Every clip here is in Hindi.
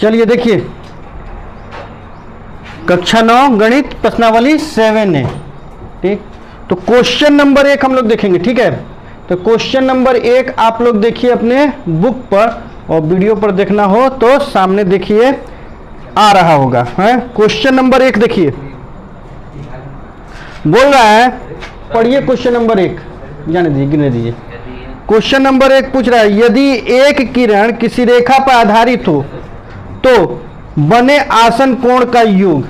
चलिए देखिए, कक्षा 9 गणित प्रश्नावली 7 है। ठीक, तो क्वेश्चन नंबर 1 हम लोग देखेंगे। ठीक है, तो क्वेश्चन नंबर 1 आप लोग देखिए अपने बुक पर, और वीडियो पर देखना हो तो सामने देखिए आ रहा होगा। है क्वेश्चन नंबर 1 देखिए, बोल रहा है, पढ़िए क्वेश्चन नंबर 1, जाने दीजिए, गिरने दीजिए। क्वेश्चन नंबर 1 पूछ रहा है, यदि एक किरण किसी रेखा पर आधारित हो तो बने आसन कोण का योग।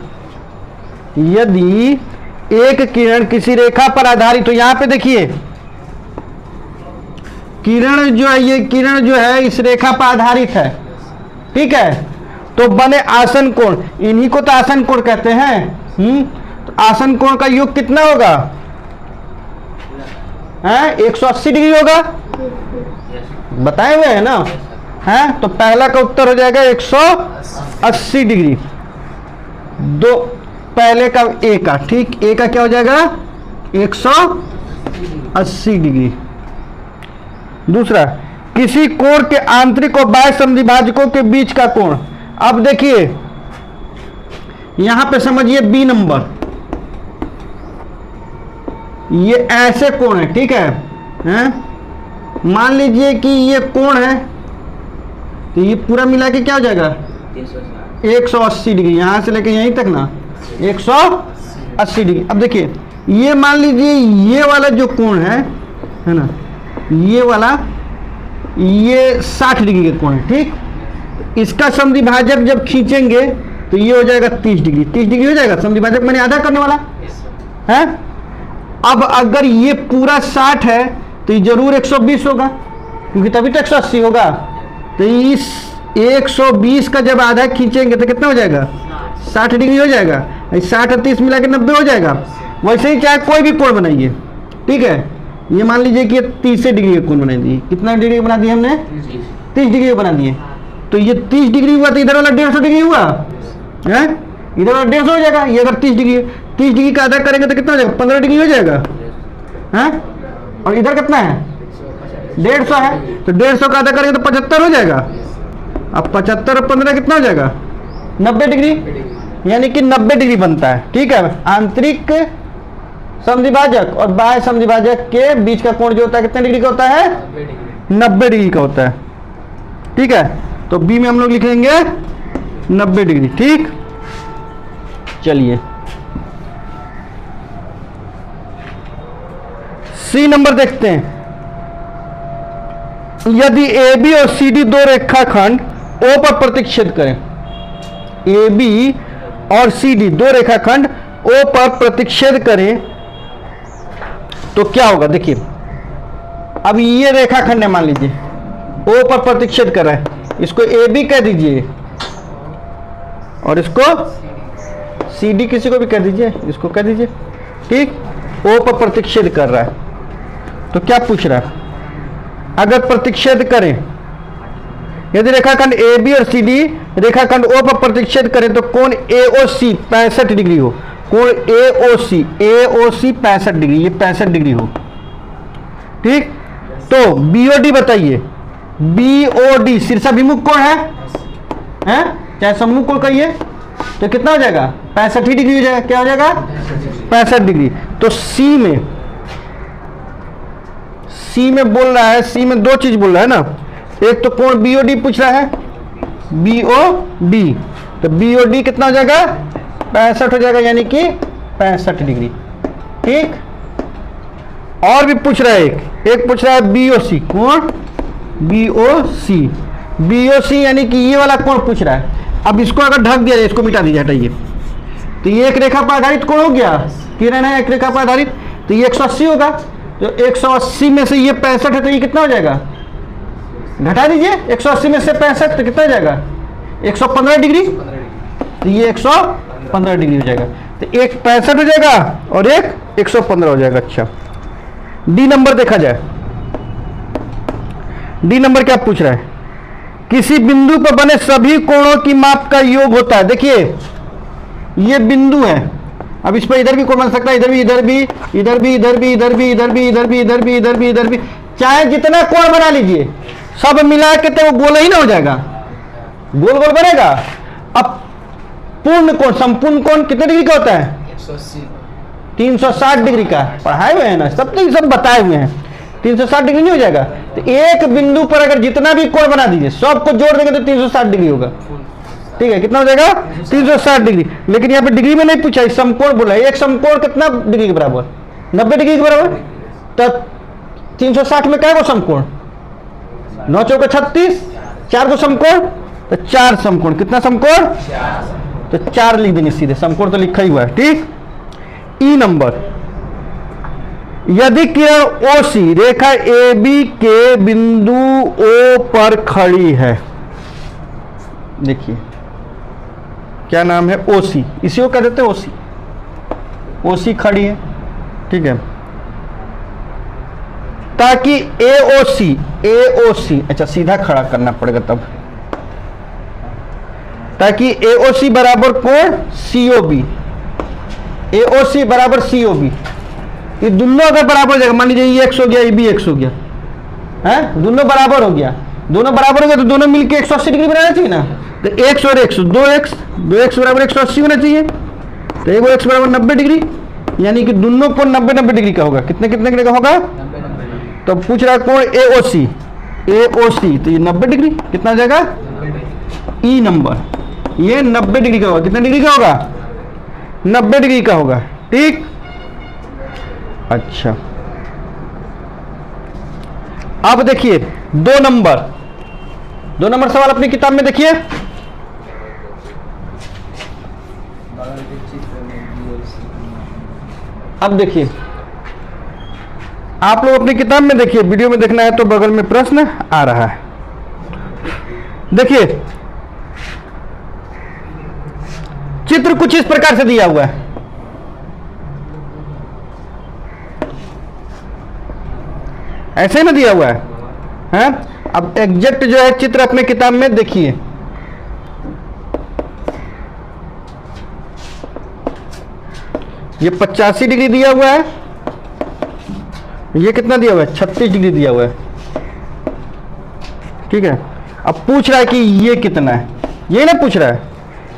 यदि एक किरण किसी रेखा पर आधारित हो, यहां पे देखिए किरण जो है, ये किरण जो है इस रेखा पर आधारित है। ठीक है, तो बने आसन कोण, इन्हीं को तो आसन कोण कहते हैं। तो आसन कोण का योग कितना होगा? 180 डिग्री होगा, बताए हुए हैं ना। तो पहला का उत्तर हो जाएगा 180 डिग्री। दो पहले का ए का, ठीक, ए का क्या हो जाएगा? 180 डिग्री। दूसरा, किसी कोण के आंतरिक और बाह्य समद्विभाजकों के बीच का कोण। अब देखिए यहां पे समझिए बी नंबर, ये ऐसे कोण है। ठीक है, मान लीजिए कि ये कोण है, तो ये पूरा मिला के क्या हो जाएगा? 180 डिग्री, यहां से लेके यहीं तक ना 180 डिग्री। अब देखिए ये मान लीजिए ये वाला जो कोण है ना, ये वाला, ये 60 डिग्री का कोण है। ठीक, इसका समद्विभाजक जब खींचेंगे तो ये हो जाएगा 30 डिग्री। 30 डिग्री हो जाएगा समद्विभाजक, मैंने आधा करने वाला है। अब अगर ये पूरा 60 है तो ये जरूर 120 होगा, क्योंकि तभी तो 180 होगा। तो इस 120 का जब आधा खींचेंगे तो कितना हो जाएगा? 60 डिग्री हो जाएगा। 60 और 30 मिला के 90 हो जाएगा। वैसे ही चाहे कोई भी कोण बनाइए। ठीक है, ये मान लीजिए कि 30 डिग्री का कोण बना दिए। कितना डिग्री बना दिए हमने? 30 डिग्री बना दिए। तो ये 30 डिग्री हुआ तो इधर वाला 150 डिग्री हुआ है, इधर वाला 150 हो जाएगा। ये अगर 30 डिग्री का आधा करेंगे तो कितना हो जाएगा? 15 डिग्री हो जाएगा। और इधर कितना है? 150 है, तो 150 का आधा करेंगे तो 75 हो जाएगा। अब 75 और 15 कितना हो जाएगा? 90 डिग्री, यानी कि 90 डिग्री बनता है। ठीक है, आंतरिक समद्विभाजक और बाह्य समद्विभाजक के बीच का कोण जो होता है कितने डिग्री का होता है? 90 डिग्री का होता है। ठीक है, तो बी में हम लोग लिखेंगे 90 डिग्री। ठीक, चलिए सी नंबर देखते हैं। यदि ए बी और सी डी दो रेखाखंड ओ पर प्रतिच्छेद करें, ए बी और सी डी दो रेखाखंड ओ पर प्रतिच्छेद करें तो क्या होगा? देखिए अब ये रेखाखंड है, मान लीजिए ओ पर प्रतिच्छेद कर रहा है, इसको ए बी कह दीजिए और इसको सी डी, किसी को भी कह दीजिए, इसको कह दीजिए। ठीक, ओ पर प्रतिच्छेद कर रहा है, तो क्या पूछ रहा है? अगर प्रतिच्छेद करें, यदि रेखाखंड ए बी और सी डी रेखाखंड ओ पर प्रतिच्छेद करें तो कोण ए ओ सी 65 डिग्री हो। कोण ए ओ सी 65 डिग्री, ये 65 डिग्री हो। ठीक, तो बी ओ डी बताइए। बी ओ डी शीर्षाभिमुख कोण है, चाहे सम्मुख कोण कहिए, तो कितना हो जाएगा? 65 ही डिग्री हो जाएगा। क्या हो जाएगा? 65 डिग्री। तो सी में बोल रहा है, सी में दो चीज बोल रहा है ना। एक तो कोण बी ओ डी पूछ रहा है, बी ओ डी, तो बी ओ डी कितना हो जाएगा? 65 हो जाएगा, यानी कि 65 डिग्री। ठीक, और भी पूछ रहा है, एक पूछ रहा है बी ओ सी, कोण बी ओ सी यानी कि ये वाला कोण पूछ रहा है। अब इसको अगर ढक दिया जाए, इसको मिटा दीजिए, हटाइए, तो ये एक रेखा पर आधारित कोण हो गया, किरण है एक रेखा पर आधारित, तो ये 180 होगा। तो 180 में से ये 65 है, तो ये कितना हो जाएगा? घटा दीजिए 180 में से 65, तो कितना हो जाएगा? 115 डिग्री। तो ये 115 डिग्री हो जाएगा। तो एक 65 हो जाएगा और एक 115 हो जाएगा। अच्छा, डी नंबर देखा जाए। डी नंबर क्या पूछ रहा है? किसी बिंदु पर बने सभी कोणों की माप का योग होता है। देखिए ये बिंदु है, अब इस पर इधर भी कोण बन सकता है, इधर भी, इधर भी, इधर भी, इधर भी, इधर भी, इधर भी, इधर भी, इधर भी, इधर भी, इधर भी, चाहे जितना कोण बना लीजिए, सब मिला के तो वो गोला ही ना हो जाएगा। गोल गोल बनेगा। अब पूर्ण कोण, संपूर्ण कोण कितने डिग्री का होता है? 360 डिग्री का। पढ़ाए हुए हैं ना, सब तो सब बताए हुए हैं। 360 डिग्री नहीं हो जाएगा? तो एक बिंदु पर अगर जितना भी कोण बना दीजिए, सबको जोड़ देंगे तो 360 डिग्री होगा। ठीक है, कितना हो जाएगा? 360 डिग्री। लेकिन यहाँ पे डिग्री में नहीं पूछा, समकोण बोला। एक समकोण कितना डिग्री के बराबर? 90 डिग्री के बराबर। तो 360 में क्या को समकोण? 9 चौके 36, 4 को समकोण, तो 4 समकोण। कितना समकोण? तो 4 लिख देंगे सीधे, समकोण तो लिखा ही हुआ है। ठीक। ई नंबर, यदि किरण ओसी रेखा ए बी के बिंदु ओ पर खड़ी है, देखिए क्या नाम है? ओसी। इसी को कह देते हैं ओसी। ओसी खड़ी है, ठीक है, ताकि एओसी, अच्छा सीधा खड़ा करना पड़ेगा तब, ताकि एओसी बराबर कोण सीओबी, एओसी बराबर सीओबी, ये दोनों अगर बराबर हो जाएगा, मान लीजिए ये x हो गया, ये भी x हो गया, है दोनों बराबर हो गया, दोनों बराबर हो गया तो दोनों मिलके 180 डिग्री बनाना चाहिए ना। तो x और x, 2x बराबर 180 होना चाहिए। तो एक x बराबर 90 डिग्री, यानी कि दोनों कोण 90 डिग्री का होगा। कितने डिग्री का होगा? तो पूछ रहा है कोण एओसी, तो ये 90 डिग्री। कितना हो जाएगा? ई नंबर, ये 90 डिग्री का होगा। कितने डिग्री का होगा? 90 डिग्री का होगा। ठीक। अच्छा, अब देखिए 2 नंबर सवाल अपनी किताब में देखिए। अब देखिए, आप लोग अपनी किताब में देखिए, वीडियो में देखना है तो बगल में प्रश्न आ रहा है। देखिए चित्र कुछ इस प्रकार से दिया हुआ है। ऐसे ना दिया हुआ है, हैं? अब एग्जैक्ट जो है चित्र अपने किताब में देखिए। ये 85 डिग्री दिया हुआ है, ये कितना दिया हुआ है? 36 डिग्री दिया हुआ है। ठीक है। अब पूछ रहा है कि ये कितना है, ये ना पूछ रहा है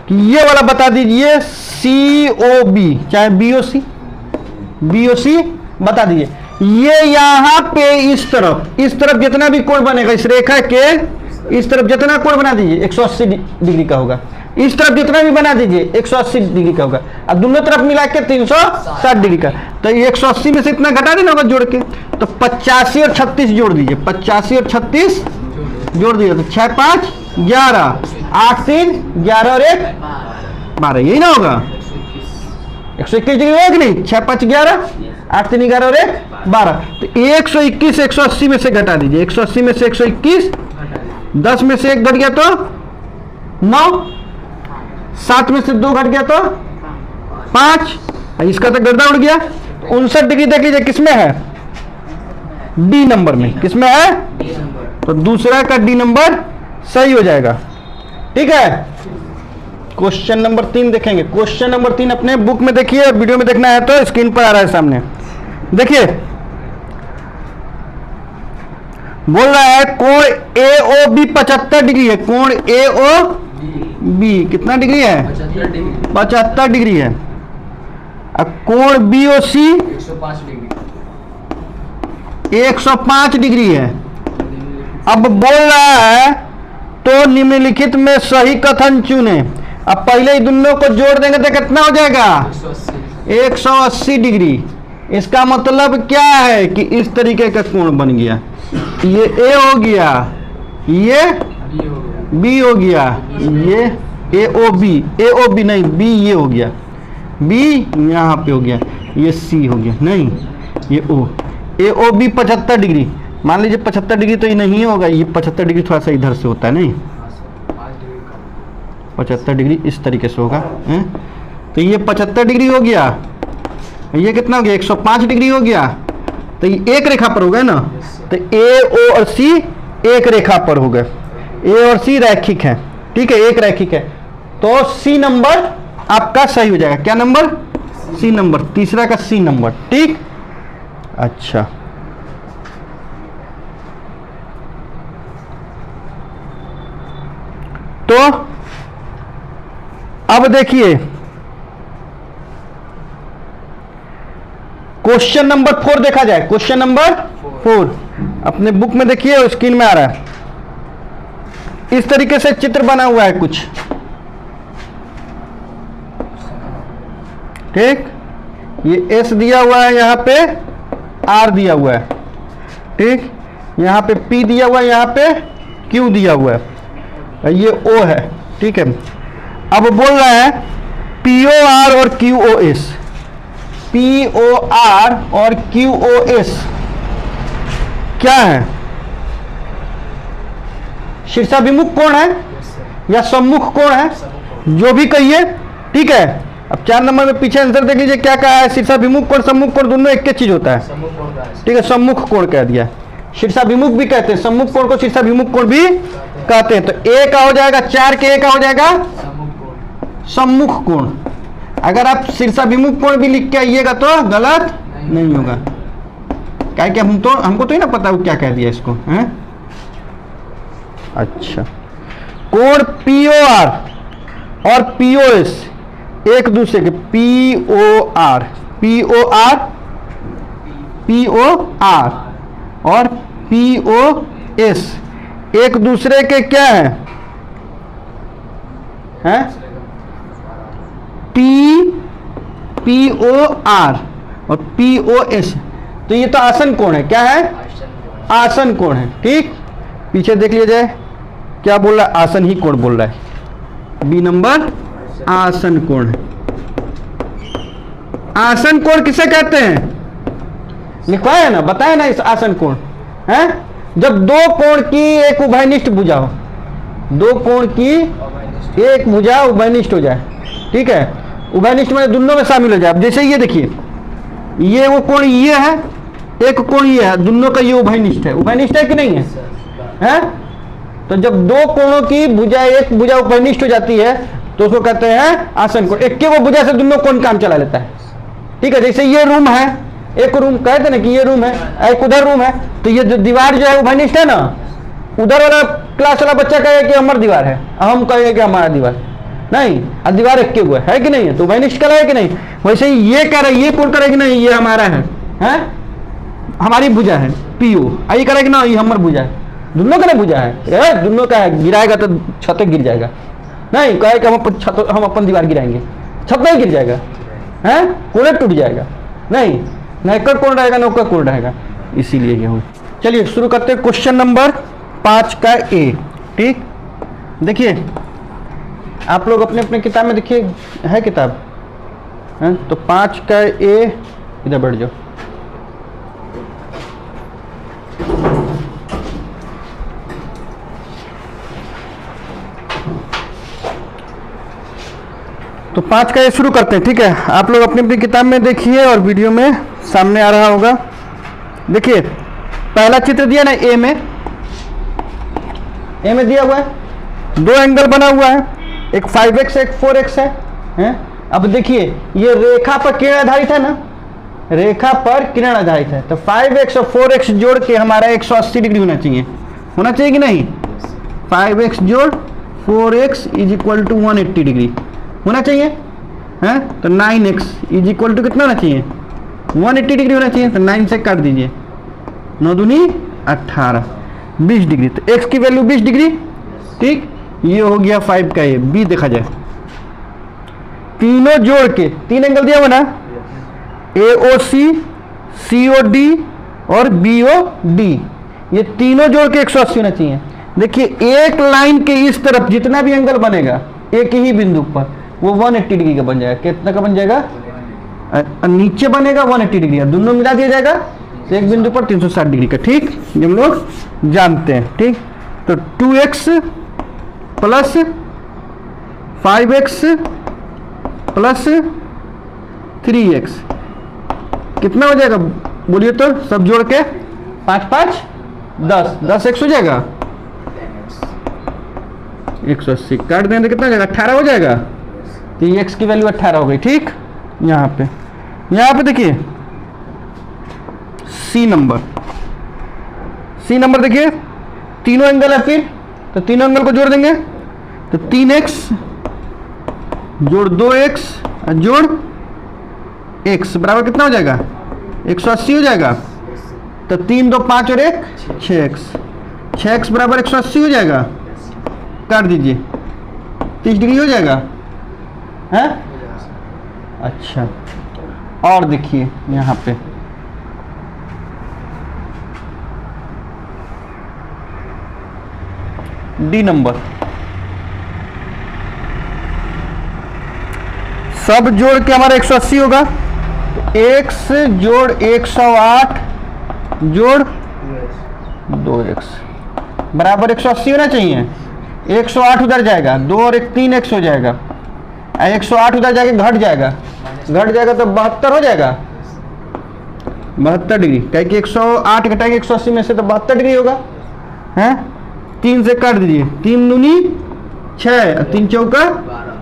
कि ये वाला बता दीजिए COB, चाहे BOC बता दीजिए। ये यहां पे इस तरफ जितना भी कोण बनेगा, इस रेखा के इस तरफ जितना कोण बना दीजिए 180 डिग्री का होगा। इस तरफ जितना भी बना दीजिए 180 डिग्री का होगा। अब दोनों तरफ मिला के 360 डिग्री का। तो 180 में से इतना घटा देना होगा जोड़ के, तो 85 और 36 जोड़ दीजिए। 85 और 36 जोड़ दीजिए तो 6 5 11, 8 3 11 और 1 12, यही ना होगा? 121 डिग्री होगा कि नहीं? 6 5 11, 8 3 11 और 1 12। तो 121 180 में से घटा दीजिए। 180 में से 121, 10 में से 1 घट गया तो 9, 7 में से 2 घट गया तो 5, इसका तो गर्दा उड़ गया। 59 डिग्री देख लीजिए किसमें है? डी नंबर में। किसमें है? तो दूसरा का डी नंबर सही हो जाएगा। ठीक है। क्वेश्चन नंबर 3 देखेंगे। क्वेश्चन नंबर 3 अपने बुक में देखिए, वीडियो में देखना है तो स्क्रीन पर आ रहा है सामने। देखिए बोल रहा है कोण AOB 75 डिग्री है। कोण AOB कितना डिग्री है? 75 डिग्री है। अब कोण BOC 105 डिग्री है। अब बोल रहा है तो निम्नलिखित में सही कथन चुने। अब पहले ही दोनों को जोड़ देंगे तो कितना हो जाएगा? 180 डिग्री। इसका मतलब क्या है कि इस तरीके का कोण बन गया। ये A हो गया, ये B हो गया, ये AOB नहीं, B ये हो गया, B यहाँ पे हो गया, ये C हो गया, नहीं ये O। AOB 75 degree. मान लीजिए 75 डिग्री तो ये नहीं होगा, ये 75 डिग्री थोड़ा सा इधर से होता है, नहीं 75 डिग्री इस तरीके से होगा है? तो ये 75 डिग्री हो गया, ये कितना हो गया? 105 डिग्री हो गया। तो ये एक रेखा पर हो गया ना, तो A, O और C एक रेखा पर हो गए। A और C रैखिक है। ठीक है, एक रैखिक है, तो C नंबर आपका सही हो जाएगा। क्या नंबर? C नंबर, तीसरा का C नंबर। ठीक। अच्छा, तो अब देखिए क्वेश्चन नंबर 4 देखा जाए। क्वेश्चन नंबर 4 अपने बुक में देखिए, स्क्रीन में आ रहा है। इस तरीके से चित्र बना हुआ है कुछ, ठीक। ये एस दिया हुआ है, यहाँ पे आर दिया हुआ है, ठीक। यहाँ पे पी दिया हुआ है, यहाँ पे क्यू दिया हुआ है, ये ओ है, ठीक है। अब बोल रहा है पी ओ आर और Q O S, P O R और क्यू ओ एस क्या है? शीर्षाभिमुख कोण है या सम्मुख कोण है, जो भी कहिए, ठीक है। अब 4 नंबर में पीछे आंसर देख लीजिए क्या कहा है। शीर्षाभिमुख कोण सम्मुख कोण दोनों एक चीज होता है, ठीक है। सम्मुख कोण कह दिया, शीर्षाभिमुख भी कहते हैं, सम्मुख कोण को शीर्षाभिमुख कोण भी कहते हैं। तो ए का हो जाएगा 4 के, ए का हो जाएगा सम्मुख कोण। अगर आप शीर्षाभिमुख कोण भी लिख के आइएगा तो गलत नहीं होगा, क्या कि हमको तो ही ना पता वो क्या कह दिया इसको, हैं? अच्छा, कोण पी ओ आर और पी ओ एस एक दूसरे के, पी ओ आर और पी ओ एस एक दूसरे के क्या है? हैं? पी ओ आर और पी ओ एस, तो ये तो आसन कोण है। क्या है? आसन कोण है, ठीक। पीछे देख लिया जाए क्या बोल रहा है, आसन ही कोण बोल रहा है। बी नंबर आसन कोण है। आसन कोण किसे कहते हैं? लिखवाया ना, बताया ना। इस आसन कोण है जब दो कोण की एक उभयनिष्ठ भुजा हो, दो कोण की एक भुजा उभयनिष्ठ हो जाए, ठीक है। उभयनिष्ठ में दोनों में शामिल हो जाए। अब जैसे ये देखिए, ये वो कोण ये है, एक कोण ये है, दोनों का ये उभयनिष्ठ है। उभयनिष्ठ है कि नहीं है? हैं? तो जब दो कोणों की भुजा एक भुजा उभयनिष्ठ हो जाती है तो उसको कहते हैं आसन कोण। एक के वो भुजा से दोनों कोण काम चला लेता है, ठीक है। जैसे ये रूम है, एक रूम कहते ना कि ये रूम है, एक उधर रूम है, तो ये जो दीवार जो है उभयनिष्ठ है ना। उधर वाला क्लास वाला बच्चा कहे कि हमारी दीवार है, हम कहे कि हमारा दीवार नहीं, अब दीवार एक के हुआ है कि नहीं है, तो उभयनिष्ठ कह रहा है कि नहीं। वैसे ही ये कह रहा है, ये कोण करे कि नहीं, ये हमारा है, हमारी भुजा है पीओ। आई करे कि ना, ये हमारी भुजा है, दोनों का भुजा है, दोनों का है। गिराएगा तो छत गिर जाएगा, नहीं कहे कि हम अपन दीवार गिराएंगे, छत नहीं गिर जाएगा, हैं? कोण टूट जाएगा, नहीं ना एकड़ कोण रहेगा ना उसका कोण रहेगा, इसीलिए ये हो। चलिए शुरू करते हैं क्वेश्चन नंबर 5 का ए, ठीक। देखिए आप लोग अपने अपने किताब में देखिए, है किताब है तो 5 का ए, इधर बैठ जाओ। तो 5 का ये शुरू करते हैं, ठीक है। आप लोग अपनी अपनी किताब में देखिए और वीडियो में सामने आ रहा होगा। देखिए पहला चित्र दिया ना ए में दिया हुआ है, दो एंगल बना हुआ है, एक 5x एक 4x है? अब देखिए ये रेखा पर किरण आधारित है ना, रेखा पर किरण आधारित है, तो 5x और 4x जोड़ के हमारा 180 डिग्री होना चाहिए कि नहीं? 5x जोड़ 4x is equal to 180 degree होना चाहिए, है? तो 9x इज इक्वल टू कितना होना चाहिए? 180 डिग्री होना चाहिए। तो 9 से काट दीजिए, 9 दूनी 18, 20 डिग्री। तो x की वैल्यू 20 डिग्री, ठीक। ये हो गया 5 का ये। बी देखा जाए, तीनों जोड़ के, तीन एंगल दिया हुआ ना, AOC, COD और BOD, ये तीनों जोड़ के 180 होना चाहिए। देखिए एक लाइन के इस तरफ जितना भी एंगल बनेगा एक ही बिंदु पर, वो 180 डिग्री का बन जाएगा। कितना का बन जाएगा? नीचे बनेगा 180 डिग्री, दोनों मिला दिया जाएगा तो एक बिंदु पर 360 डिग्री का, ठीक। ये हम लोग जानते हैं, ठीक। तो 2x plus 5x plus 3x कितना हो जाएगा बोलिए तो, सब जोड़ के 5 5 10, 10x हो जाएगा 180, काट देंगे तो कितना हो जाएगा? 18 हो जाएगा। तो ये x की वैल्यू 18 हो गई, ठीक। यहाँ पे देखिए सी नंबर देखिए, तीनों एंगल है फिर, तो तीनों एंगल को जोड़ देंगे तो 3x जोड़ 2x जोड़ x बराबर कितना हो जाएगा? 180 हो जाएगा। तो 3 2 5 और 1 6x, 6x बराबर 180 हो जाएगा। काट दीजिए, 30 डिग्री हो जाएगा है। अच्छा, और देखिए यहाँ पे डी नंबर, सब जोड़ के हमारा 180 होगा। तो x जोड़ 108 जोड़ 2x बराबर 180 होना चाहिए। 108 उधर जाएगा, 2 और 1 3x हो जाएगा। 108 उधर जाके घट जाएगा, तो 72 हो जाएगा। 72 डिग्री, क्या कि 108 घटाएंगे 180 में से तो 72 डिग्री होगा हैं। 3 से काट दीजिए, 3 दूनी 6, 3 चौका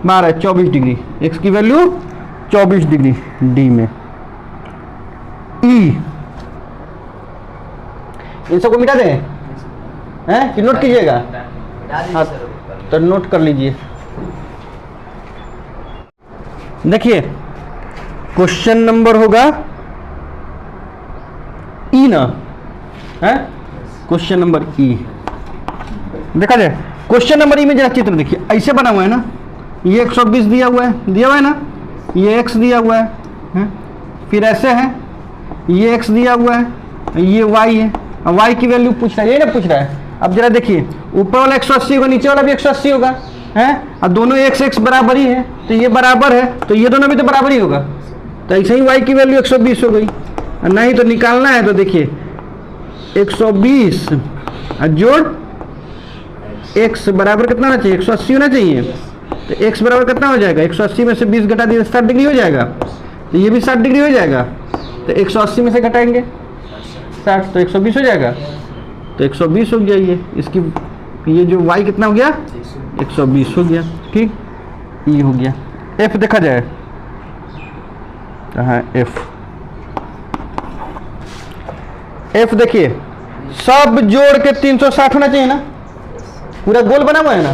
12, 24 डिग्री। x की वैल्यू 24 डिग्री डी में। ई इन सबको मिटा दें हैं कि नोट कीजिएगा? हाँ, तो नोट कर लीजिए। देखिए क्वेश्चन नंबर होगा ई ना है, क्वेश्चन नंबर ई देखा जाए। क्वेश्चन नंबर ई में जरा चित्र देखिए, ऐसे बना हुआ है ना, ये 120 दिया हुआ है ना, ये x दिया हुआ है? फिर ऐसे है, ये x दिया हुआ है, ये y है। अब y की वैल्यू पूछ रहा है, ये ना पूछ रहा है। अब जरा देखिए, ऊपर वाला 180 होगा, नीचे वाला भी 180 होगा है। अब दोनों x बराबर ही है, तो ये बराबर है, तो ये दोनों भी तो बराबर ही होगा। तो ऐसे ही y की वैल्यू 120 हो गई। नहीं तो निकालना है तो देखिए 120 जोड़ x बराबर कितना होना चाहिए? 180 होना चाहिए। तो x बराबर कितना हो जाएगा? 180 में से 20 घटा दिए 60 डिग्री हो जाएगा। तो ये भी 60 डिग्री हो जाएगा। तो 180 में से घटाएंगे 60, तो 120 हो जाएगा। तो 120 हो गया इसकी, ये जो y कितना हो गया? 120 हो गया। ठीक, ये हो गया। f देखा जाए, कहाँ f देखिए, सब जोड़ के 360 होना चाहिए ना, पूरा गोल बना हुआ है ना,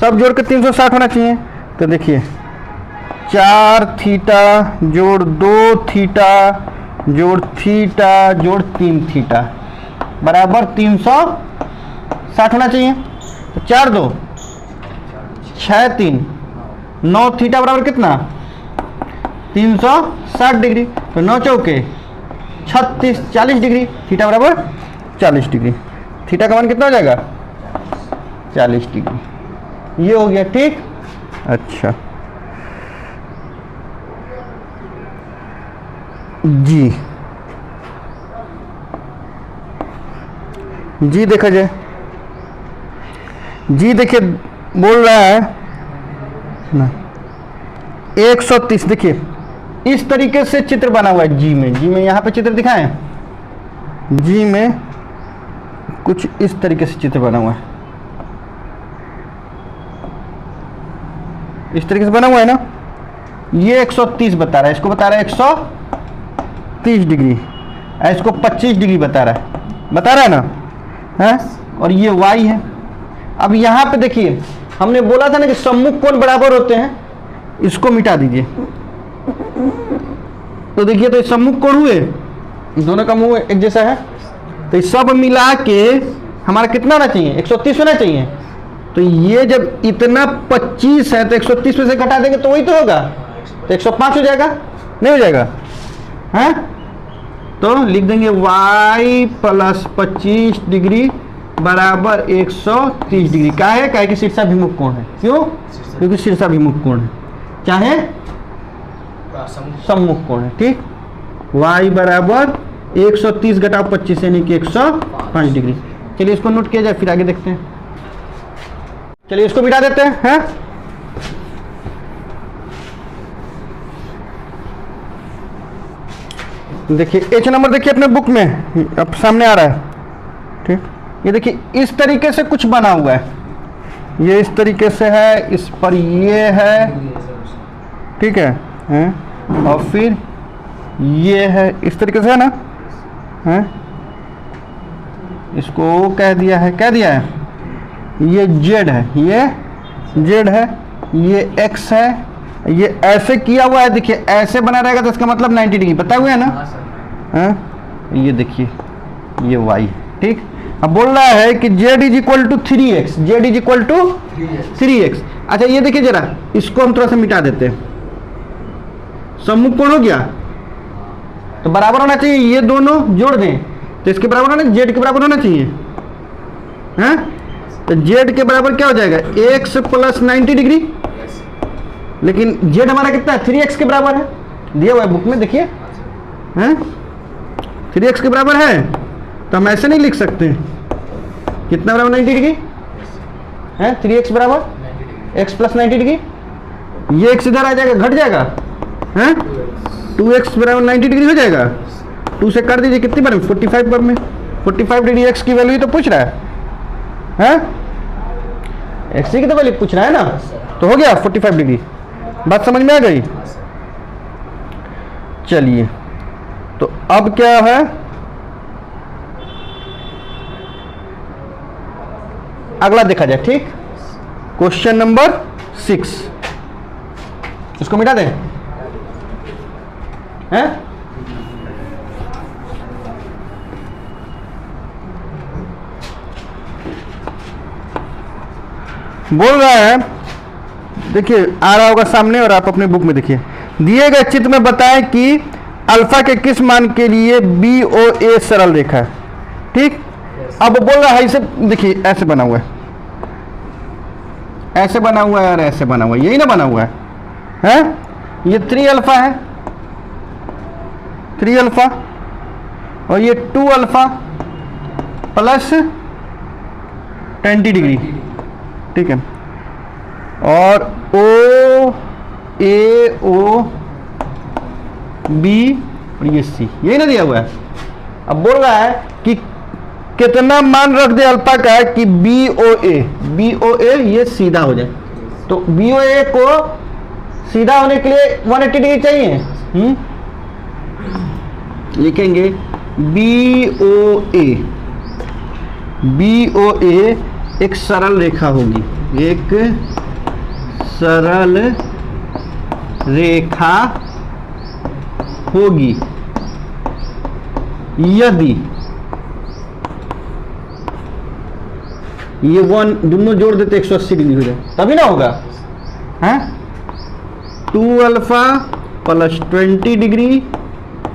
सब जोड़ के 360 होना चाहिए। तो देखिए 4 थीटा जोड़ 2 थीटा जोड़ थीटा जोड़ 3 थीटा बराबर 360 होना चाहिए। तो 4 2 6 3 9 थीटा बराबर कितना? 360 डिग्री। तो 9 चौके 36, 40 डिग्री। थीटा बराबर 40 डिग्री। थीटा का मान कितना हो जाएगा? 40 डिग्री। ये हो गया। ठीक, अच्छा जी, जी देखा जाए, जी देखिए बोल रहा है ना 130। देखिए इस तरीके से चित्र बना हुआ है जी में, यहाँ पे चित्र दिखाएं, जी में कुछ इस तरीके से चित्र बना हुआ है, इस तरीके से बना हुआ है ना। ये 130 बता रहा है, इसको बता रहा है 130 डिग्री, इसको 25 डिग्री बता रहा है ना है। और ये y है। अब यहाँ पे देखिए हमने बोला था ना कि सम्मुख कोण बराबर होते हैं, इसको मिटा दीजिए। तो देखिए, तो सम्मुख कोण हुए, दोनों का मुंह एक जैसा है, तो इस सब मिला के हमारा कितना होना चाहिए? 130 होना चाहिए। तो ये जब इतना 25 है तो 130 में से घटा देंगे तो वही तो होगा, तो 105 हो जाएगा, नहीं हो जाएगा हैं? तो लिख देंगे y प्लस 25 डिग्री बराबर 130 डिग्री। क्या है? क्या है कि शीर्षाभिमुख कोण है। क्यों? क्योंकि शीर्षाभिमुख कोण है, चाहे सम्मुख कोण है। ठीक, y बराबर 130 घटाओ 25 यानी कि 105 डिग्री। चलिए इसको नोट किया जाए, फिर आगे देखते हैं। चलिए इसको मिटा देते हैं। देखिए एच नंबर देखिए अपने बुक में अब सामने आ रहा है। ठीक, ये देखिए इस तरीके से कुछ बना हुआ है, ये इस तरीके से है, इस पर ये है, ठीक है, और फिर ये है, इस तरीके से है ना, है इसको कह दिया है, ये जेड है, ये जेड है, ये एक्स है, ये ऐसे किया हुआ है, देखिए ऐसे बना रहेगा तो इसका मतलब 90 डिग्री, पता हुआ है ना। हाँ, ये देखिए ये वाई, ठीक। अब बोल रहा है कि Z is equal to 3x, Z is equal to 3x। अच्छा ये देखिए जरा, इसको हम थोड़ा सा मिटा देते हैं, सम्मुख कोण हो गया तो बराबर होना चाहिए, ये दोनों जोड़ दें तो इसके बराबर होना, जेड के बराबर होना चाहिए। हैं, तो जेड के बराबर क्या हो जाएगा, x प्लस 90 डिग्री, लेकिन जेड हमारा कितना है, 3x के बराबर है, दिया हुआ है बुक में देखिए। हैं, 3x के बराबर है तो हम ऐसे नहीं लिख सकते, कितना बराबर 90 डिग्री है, 3x बराबर x प्लस 90 डिग्री, ये x इधर आ जाएगा, घट जाएगा, हैं 2x बराबर 90 डिग्री हो जाएगा, 2 से कर दीजिए, कितनी बार में 45 बार में, 45 डिग्री x की वैल्यू तो पूछ रहा है, हैं x की तो वैल्यू पूछ रहा है ना, तो हो गया 45 डिग्री। बात समझ में आ गई। चलिए तो अब क्या है, अगला देखा जाए, ठीक। क्वेश्चन नंबर 6, इसको मिटा दें, हैं बोल रहा है, देखिए आ रहा होगा सामने और आप अपने बुक में देखिए, दिए गए चित्र में बताएं कि अल्फा के किस मान के लिए BOA सरल रेखा है, ठीक। अब बोल रहा है इसे देखिए ऐसे बना हुआ है, ऐसे बना हुआ है और ऐसे बना हुआ है, यही ना बना हुआ है, हैं? ये 3 अल्फा है, 3 अल्फा, और ये 2 अल्फा प्लस 20 डिग्री, ठीक है। और O A O B और ये C, यही ना दिया हुआ है। अब बोल रहा है कि कितना मान रख दे अल्फा का है कि BOA ये सीधा हो जाए, तो BOA को सीधा होने के लिए 180 डिग्री चाहिए, लिखेंगे BOA एक सरल रेखा होगी, एक सरल रेखा होगी यदि ये 1 दोनों जोड़ देते 180 डिग्री हो जाए, तभी ना होगा, हैं 2 alpha plus 20 degree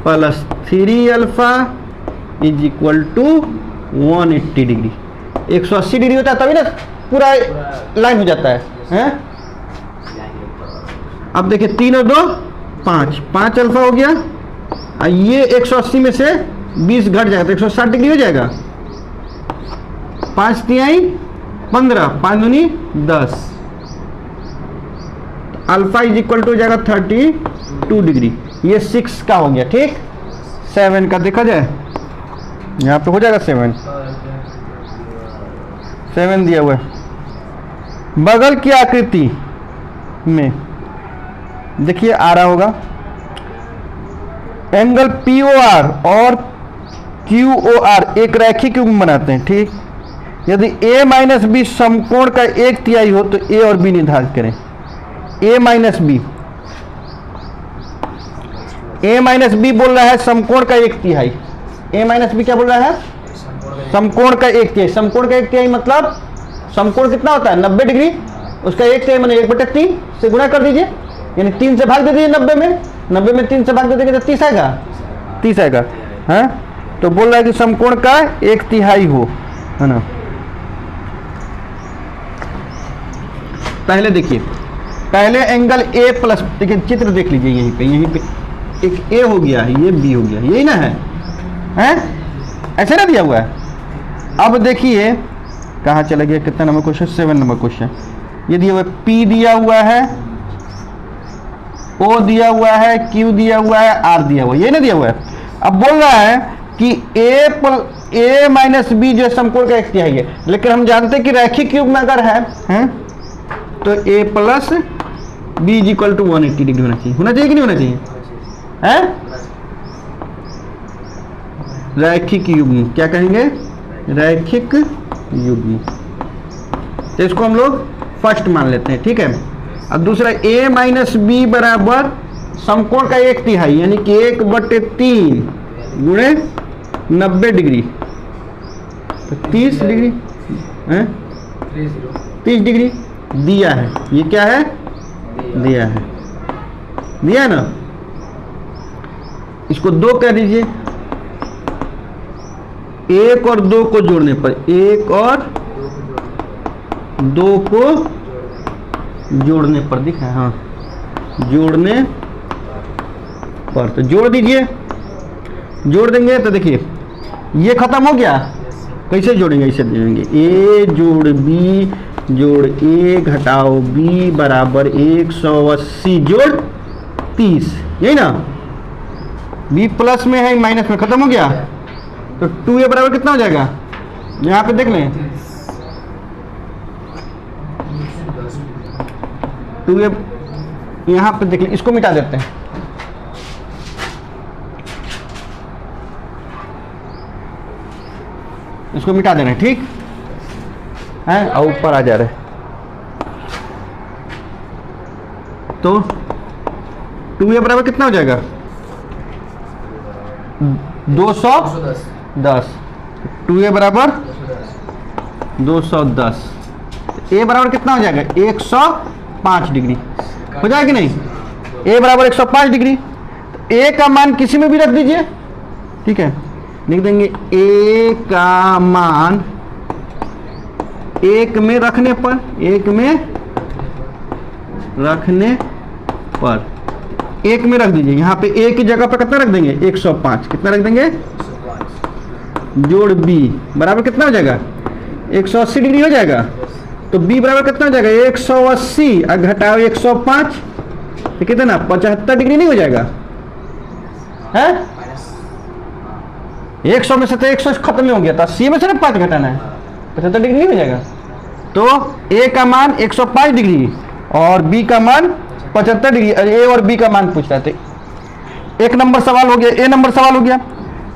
plus 3 alpha is equal to 180 degree, 180 degree होता है तभी ना पूरा लाइन हो जाता है, हैं। अब देखिए 3 और 2 5, 5 अल्फा हो गया, और ये 180 में से 20 घट जाएगा तो 160 डिग्री हो जाएगा, 5 तिहाई 15, 5 दूनी 10, अल्फा इज इक्वल टू हो जाएगा 32 डिग्री, ये 6 का हो गया, ठीक। 7 का देखा जाए, यहाँ पे हो जाएगा 7 दिया हुआ है। बगल की आकृति में देखिए आ रहा होगा, एंगल POR और QOR एक रैखिक युग्म बनाते हैं, ठीक। यदि A माइनस बी समकोण का 1/3 हो तो A और B निर्धारित करें। A माइनस बी बोल रहा है समकोण का 1/3, A माइनस बी क्या बोल रहा है, समकोण का 1/3, समकोण का 1/3 मतलब समकोण कितना होता है 90 डिग्री, उसका 1/3 मैंने 1/3 से गुणा कर दीजिए, यानी 3 से भाग दे दीजिए 90 में, 90 में 3 से भाग दे देंगे तो 30 आएगा, 30 आएगा, हैं। तो बोल रहा है कि समकोण का 1/3 हो, है ना। पहले देखिए, पहले एंगल A प्लस, देखिए चित्र देख लीजिए, यहीं पे एक A हो गया है, ये B हो गया, यही ना है, हैं ऐसे ना दिया हुआ है। अब देखिए कहाँ चला गया, कितना नंबर क्वेश्चन, 7 नंबर क्वेश्चन, ये दिया हुआ है P दिया हुआ है, O दिया हुआ है, Q दिया हुआ है, R दिया हुआ है, ये ना दिया हुआ है। अब बोल रहा है कि A माइनस बी जो समकोण का 1/3 है, लेकिन हम जानते हैं कि रैखिक युग्म अगर है, हैं तो A plus B is equal to 180 degree होना चाहिए, होना चाहिए कि नहीं होना चाहिए, हैं। रैखिक युग्म क्या कहेंगे, रैखिक युग्म, तो इसको हम लोग फर्स्ट मान लेते हैं, ठीक है। अब दूसरा a माइनस बी बराबर समकोण का 1/3 यानी कि 1/3 गुणे 90 डिग्री, तो 30 डिग्री है, 30 डिग्री दिया है। ये क्या है? दिया है, दिया है ना। इसको 2 कह दीजिए। 1 और 2 को जोड़ने पर, 1 और 2 को जोड़ने पर दिखा है, हाँ, जोड़ने पर, तो जोड़ दीजिए। जोड़ देंगे तो देखिए ये खत्म हो गया। कैसे जोड़ेंगे? ऐसे जोड़ेंगे, a जोड़ b जोड़ a घटाओ b बराबर 180 जोड़ 30, यही ना। b प्लस में है, माइनस में, खत्म हो गया। तो 2a बराबर कितना हो जाएगा? यहाँ पे देख लें, 2a यहाँ पे देख लें, इसको मिटा देते हैं। इसको मिटा देना है, ठीक है, और ऊपर आ जा रहे। तो 2a बराबर कितना हो जाएगा? 210। 2a बराबर 210। a बराबर कितना हो जाएगा? 105 डिग्री हो जाएगा कि नहीं? a बराबर 105 डिग्री। तो a का मान किसी में भी रख दीजिए, ठीक है। लिख देंगे a का मान 1 में रखने पर, 1 में रखने पर 1 में रख दीजिए। यहाँ पे a की जगह पर कितना रख देंगे? 105। कितना रख देंगे? जोड़ b बराबर कितना हो जाएगा? 180 डिग्री हो जाएगा। तो b बराबर कितना हो जाएगा? 180 और घटाओ 105, तो कितना? 75 डिग्री नहीं हो जाएगा है? 100 में से तो 100 खत्म हो गया था, 80 में से ना 5 घटाना है, 75 डिग्री नहीं हो जाएगा। तो a का मान 105 डिग्री और b का मान 75 डिग्री। a और b का मान पूछ रहे थे। 1 नंबर सवाल हो गया, a नंबर सवाल हो गया।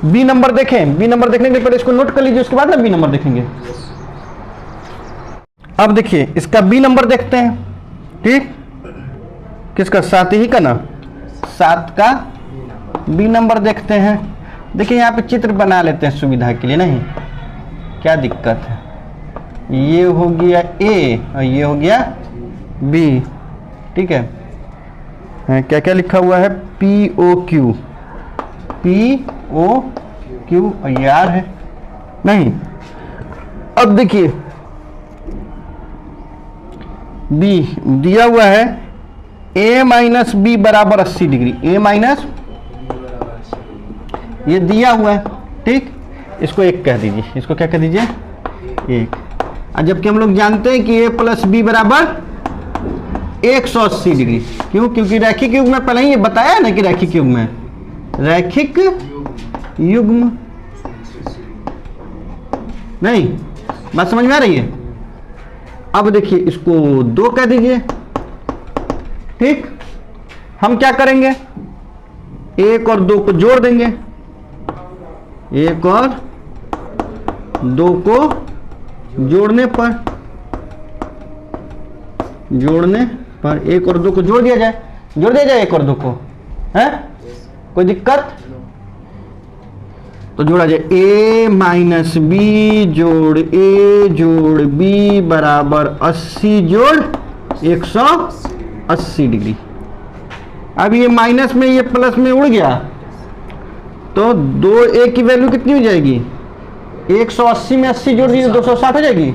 b नंबर देखें, b नंबर देखने के लिए पहले इसको नोट कर लीजिए, उसके बाद ना b नंबर देखेंगे। अब देखिए इसका b नंबर देखते हैं, ठीक। किसका? 7 ही का ना, 7 का b नंबर देखते हैं। देखिए यहाँ पे चित्र बना लेते हैं सुविधा के लिए, नहीं क्या दिक्कत है। ये हो गया a और ये हो गया b, ठीक है। क्या क्या लिखा हुआ है? POQ, POQ और ये R है, नहीं। अब देखिए b दिया हुआ है, a माइनस बी बराबर 80 डिग्री, a माइनस, ये दिया हुआ है, ठीक। इसको 1 कह दीजिए, इसको क्या कह दीजिए? 1। और जबकि हम लोग जानते हैं कि a प्लस बी बराबर 180 डिग्री। क्यों? क्योंकि रैखिक युग्म में पहले ही ये बताया ना कि रैखिक युग्म में, रैखिक युग्म, नहीं, बात समझ में आ रही है? अब देखिए इसको 2 कह दीजिए, ठीक। हम क्या करेंगे? 1 और 2 को जोड़ देंगे, 1 और 2 को जोड़ने पर, 1 और 2 को जोड़ दिया जाए, 1 और 2 को, है कोई दिक्कत? तो जोड़ा जाए a माइनस बी जोड़ a जोड़ b बराबर 80 जोड़ 180 डिग्री। अब ये माइनस में ये प्लस में उड़ गया, तो 2a की वैल्यू कितनी हो जाएगी? 180 में 80 जोड़ दीजिए, 260 हो जाएगी।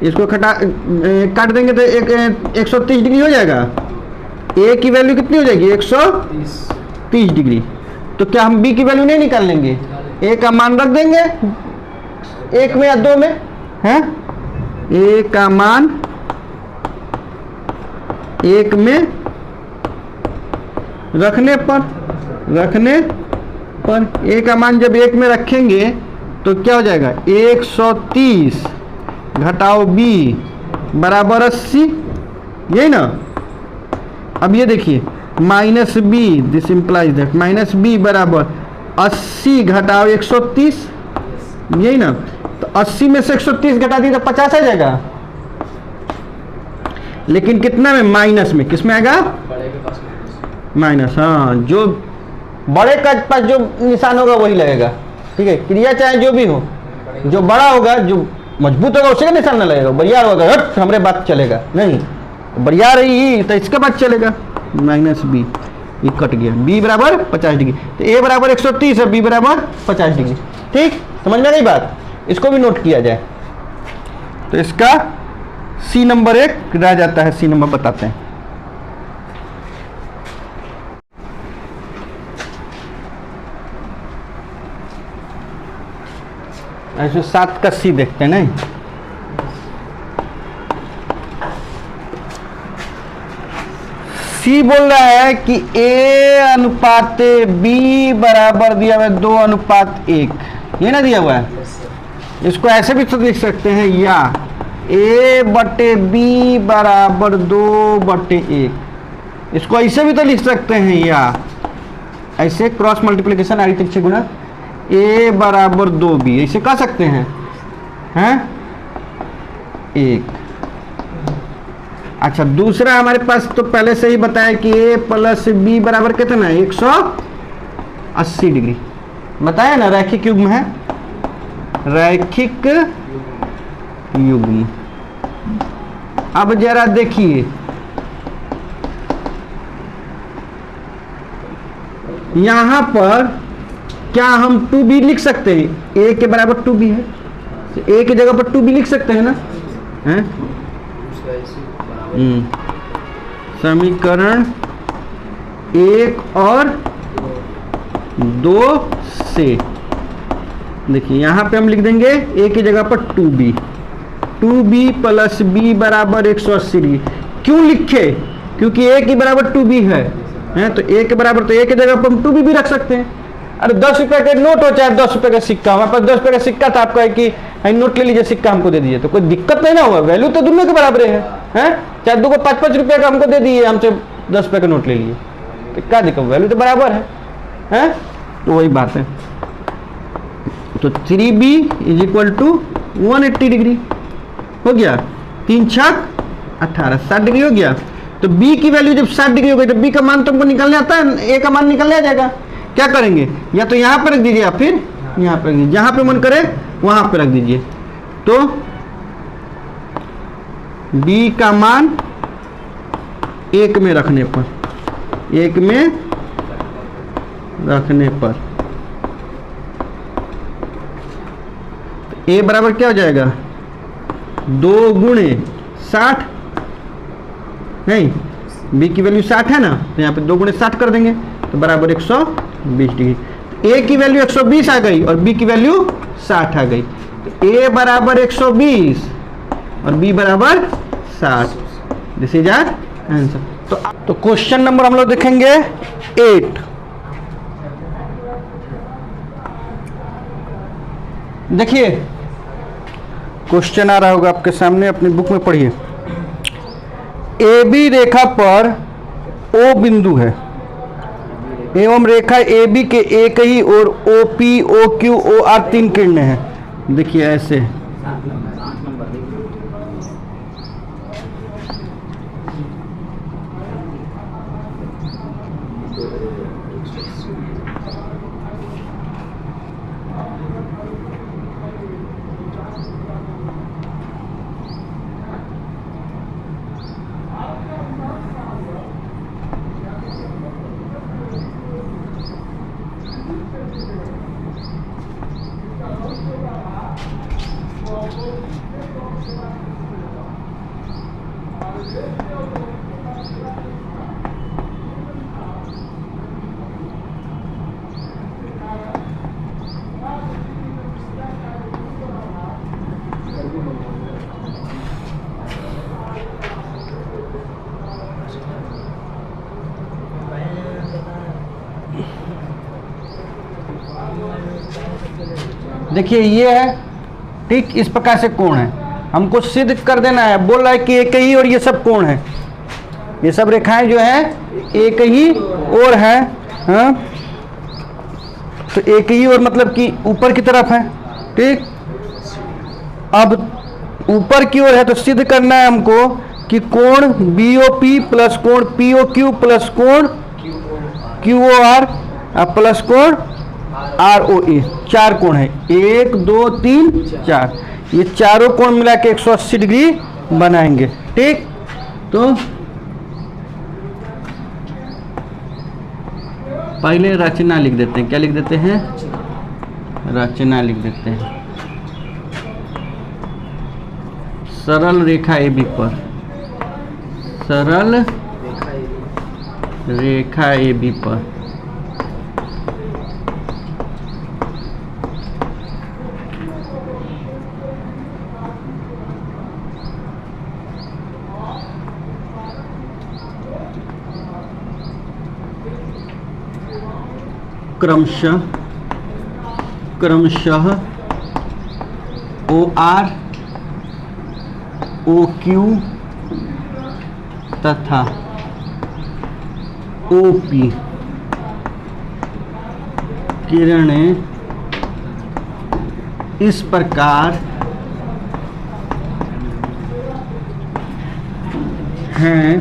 इसको काट देंगे तो 130 डिग्री हो जाएगा। a की वैल्यू कितनी हो जाएगी? 130 डिग्री। तो क्या हम b की वैल्यू नहीं निकाल लेंगे? a का मान रख देंगे 1 में या 2 में, है? a का मान 1 में रखने पर a का मान जब 1 में रखेंगे तो क्या हो जाएगा? 130 घटाओ b बराबर 80, यही ना। अब ये देखिए minus B, this implies that minus B बराबर 80 घटाओ 130, यही ना। तो 80 में से 130 घटा दी तो 50 आ जाएगा, लेकिन कितना में, माइनस में, किस में आएगा, माइनस। हाँ, जो बड़े का पास जो निशान होगा वही लगेगा, ठीक है। क्रिया चाहे जो भी हो, जो बड़ा होगा, जो मजबूत होगा उसी का निशान ना लगेगा। बरियार होगा हट हमारे बात चलेगा नहीं, बरियार ही तो इसका बात चलेगा। माइनस बी, ये कट गया, बी बराबर 50 डिग्री, तो ए बराबर 130 है, बी बराबर 50 डिग्री। ठीक, समझ में गई बात, इसको भी नोट किया जाए। तो इसका सी नंबर 1 रह जाता है, सी नंबर बताते हैं। ऐसे 7 का सी देखते हैं। नहीं, सी बोल रहा है कि ए अनुपात बी बराबर दिया हुआ है 2:1, ये ना दिया हुआ है। इसको ऐसे भी तो लिख सकते हैं, या ए बटे बी बराबर 2/1, इसको ऐसे भी तो लिख सकते हैं, या ऐसे क्रॉस मल्टीप्लिकेशन आरितिक से गुणा ए बराबर 2b, ऐसे कह सकते हैं, हैं 1। अच्छा, दूसरा हमारे पास तो पहले से ही बताया कि a प्लस बी बराबर कितना है, 180 डिग्री बताया ना, रैखिक युग्म है, रैखिक युग्म। अब जरा देखिए, यहां पर क्या हम 2b लिख सकते हैं, a के बराबर 2b है, तो a की जगह पर 2b लिख सकते हैं ना, हैं? समीकरण 1 और 2 से देखिए, यहां पे हम लिख देंगे a की जगह पर 2b प्लस b बराबर 180 डिग्री। क्यों लिखे, क्योंकि a की बराबर 2b है, तो a के बराबर, तो a की जगह पर हम 2b भी रख सकते हैं। अरे 10 रुपए का नोट हो चाहे 10 रुपए का सिक्का, हमारे पास 10 रुपए का सिक्का था, आपका है कि नोट ले लीजिए, सिक्का हमको दे दीजिए, तो कोई दिक्कत नहीं ना हुआ, वैल्यू तो दोनों के बराबर है, चाहे 2 को 5-5 रुपए का हमको दे दीजिए, हमसे 10 रुपए का नोट ले लीजिए, तो क्या दिक्कत, वैल्यू तो बराबर है, तो वही बात है। तो 3b = 180 डिग्री हो गया, 3 छक 18, 60 डिग्री हो गया। तो b की वैल्यू जब 60 डिग्री हो गई, तो b का मान तुमको निकालने आता है, a का मान निकालने आ जाएगा। क्या करेंगे, या तो यहां पर रख दीजिए या फिर यहां पर रख दीजिए, जहां पे मन करे वहां पे रख दीजिए। तो b का मान 1 में रखने पर, 1 में रखने पर a बराबर क्या हो जाएगा, 2 गुणे 60, नहीं b की वैल्यू 60 है ना, तो यहाँ पे 2 गुणे 60 कर देंगे, तो बराबर 120 डिग्री। a की वैल्यू 120 आ गई और b की वैल्यू 60 आ गई, तो a बराबर 120 और b बराबर 60। This is our answer. तो क्वेश्चन नंबर हम लोग देखेंगे 8। देखिए, क्वेश्चन आ रहा होगा आपके सामने, अपनी बुक में पढ़िए। AB रेखा पर O बिंदु है एवं रेखा AB के एक ही और OP, OQ, OR 3 किरणें हैं। देखिए ऐसे, देखिए ये है, ठीक इस प्रकार से कोण है, हमको सिद्ध कर देना है। बोल रहा है कि एक ही और ये सब कोण है, ये सब रेखाएं जो है एक ही और है, हाँ? तो एक ही और मतलब कि ऊपर की तरफ है, ठीक। अब ऊपर की ओर है तो सिद्ध करना है हमको कि कोण BOP प्लस कोण POQ प्लस कोण QOR प्लस कोण ROA, 4 कोण है, 1 2 3 4, ये चारों कोण मिला के 180 डिग्री बनाएंगे। ठीक, तो पहले रचना लिख देते हैं। क्या लिख देते हैं? रचना लिख देते हैं। सरल रेखा AB पर, सरल रेखा AB पर क्रमशः OR OQ तथा OP किरणें इस प्रकार हैं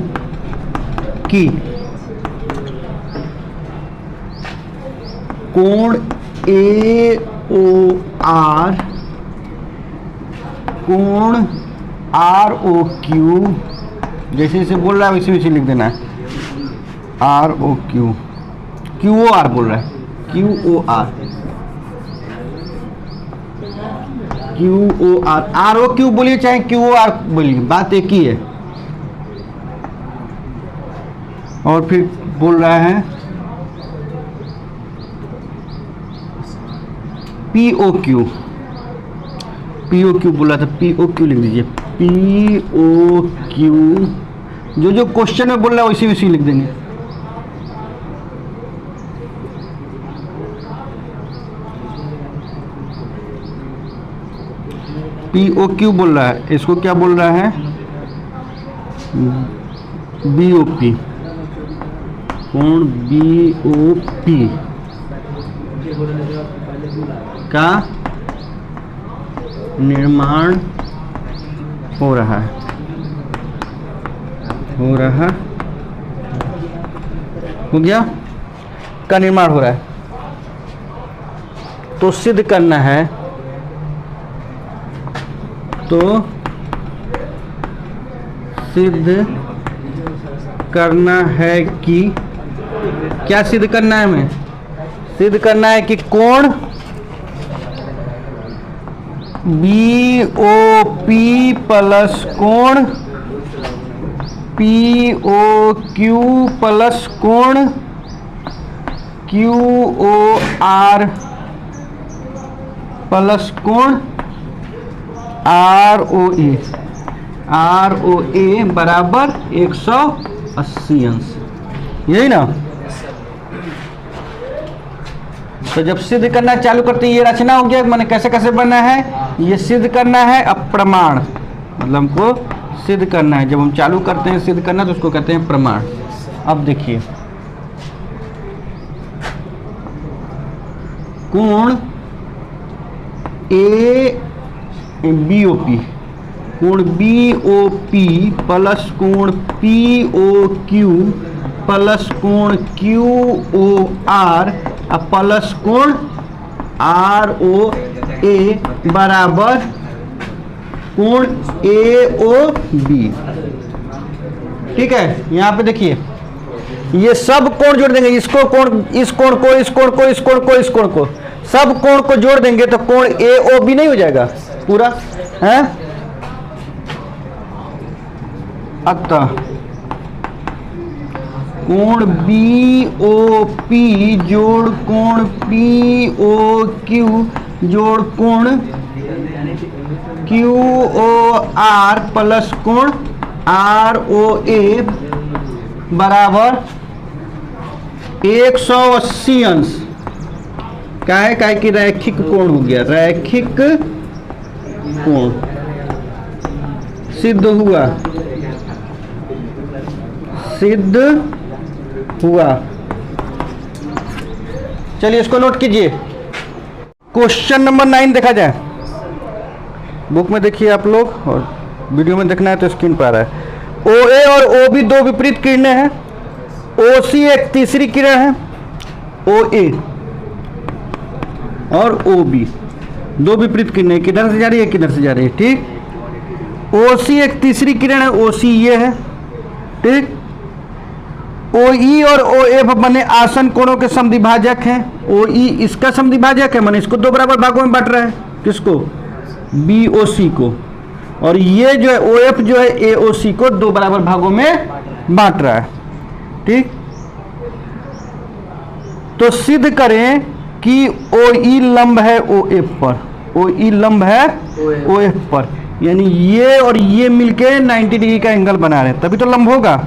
कि कोण AOR कोण ROQ, जैसे जैसे बोल रहा है वैसे वैसे लिख देना है। ROQ, QOR बोल रहा है, QOR ROQ बोलिए चाहे QOR बोलिए, बात एक ही है। और फिर बोल रहा है POQ बोला था, POQ लिख दीजिए। POQ जो जो क्वेश्चन में बोल रहा है वैसे वैसे लिख देंगे। POQ बोल रहा है, इसको क्या बोल रहा है? BOP, कोण BOP का निर्माण हो रहा है, हो गया, का निर्माण हो रहा है। तो सिद्ध करना है, तो सिद्ध करना है कि क्या सिद्ध करना है? हमें सिद्ध करना है कि कोण BOP प्लस कोण POQ प्लस कोण QOR प्लस कोण ROA बराबर 180 अंश, यही ना। तो जब सिद्ध करना चालू करते हैं, ये रचना हो गया। मैंने कैसे कैसे बनना है, ये सिद्ध करना है। अब प्रमाण मतलब हमको सिद्ध करना है। जब हम चालू करते हैं सिद्ध करना तो उसको कहते हैं प्रमाण। अब देखिए, कोण BOP प्लस कोण POQ प्लस कोण QOR प्लस कोण ROA बराबर कोण AOB। ठीक है, यहाँ पे देखिए ये सब कोण जोड़ देंगे, इसको कोण, इस कोण को, इस कोण को, इस कोण को, इस कोण को, सब कोण को जोड़ देंगे तो कोण AOB नहीं हो जाएगा पूरा है। अतः कोण BOP जोड़ कोण POQ जोड़ कोण QOR प्लस कोण ROA बराबर 180 अंश। क्या है? क्या कि रैखिक कोण हो गया, रैखिक कोण सिद्ध हुआ, सिद्ध हुआ। चलिए इसको नोट कीजिए। क्वेश्चन नंबर 9 देखा जाए। बुक में देखिए आप लोग, और वीडियो में देखना है तो स्क्रीन पर आ रहा है। OA और OB दो विपरीत किरणें हैं, OC एक तीसरी किरण है, OA और OB दो विपरीत किरणें, किधर से जा रही है किधर से जा रही है, ठीक। OC एक तीसरी किरण है, OC ये है, ठीक। OE और OF बने आसन कोणों के समद्विभाजक हैं। OE इसका समद्विभाजक है, माने इसको दो बराबर भागों में बांट रहा है, किसको, BOC को, और ये जो है OF जो है AOC को दो बराबर भागों में बांट रहा है, ठीक। तो सिद्ध करें कि OE लंब है OF पर, OE लंब है OF पर, यानी ये और ये मिलके 90 डिग्री का एंगल बना रहे हैं, तभी तो लंब होगा,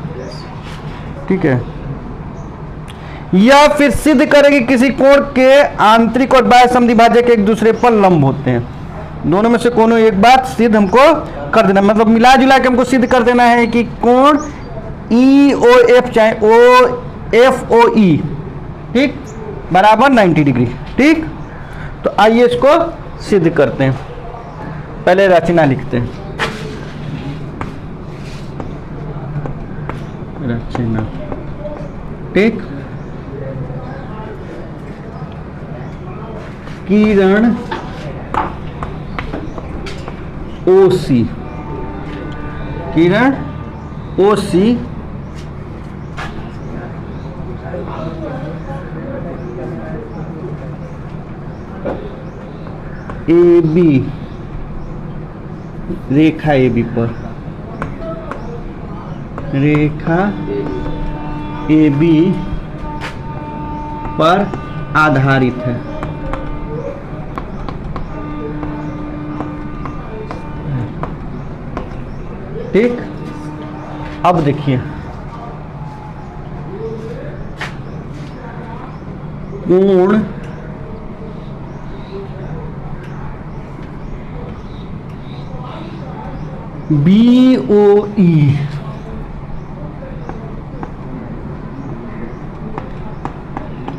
ठीक है। या फिर सिद्ध करें कि किसी कोण के आंतरिक और बाह्य समद्विभाजक एक दूसरे पर लंब होते हैं। दोनों में से कोनो एक बात सिद्ध हमको कर देना, मतलब मिला जुला के हमको सिद्ध कर देना है कि कोण EOF चाहे OFOE, ठीक, बराबर 90 डिग्री, ठीक। तो आइए इसको सिद्ध करते हैं। पहले रचना लिखते हैं, रचना, ठीक। किरण OC, किरण OC AB, रेखा AB पर, रेखा AB पर आधारित है, ठीक। अब देखिए कोण BOE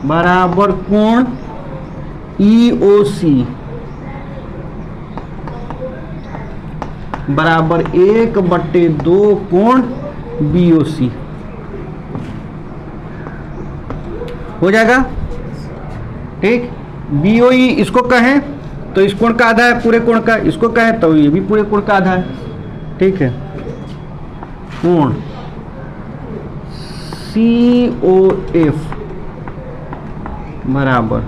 बराबर कोण EOC बराबर 1/2 कोण BOC हो जाएगा, ठीक। BOE इसको कहें तो इस कोण का आधा है पूरे कोण का, इसको कहें तो ये भी पूरे कोण का आधा है, ठीक है। कोण COF बराबर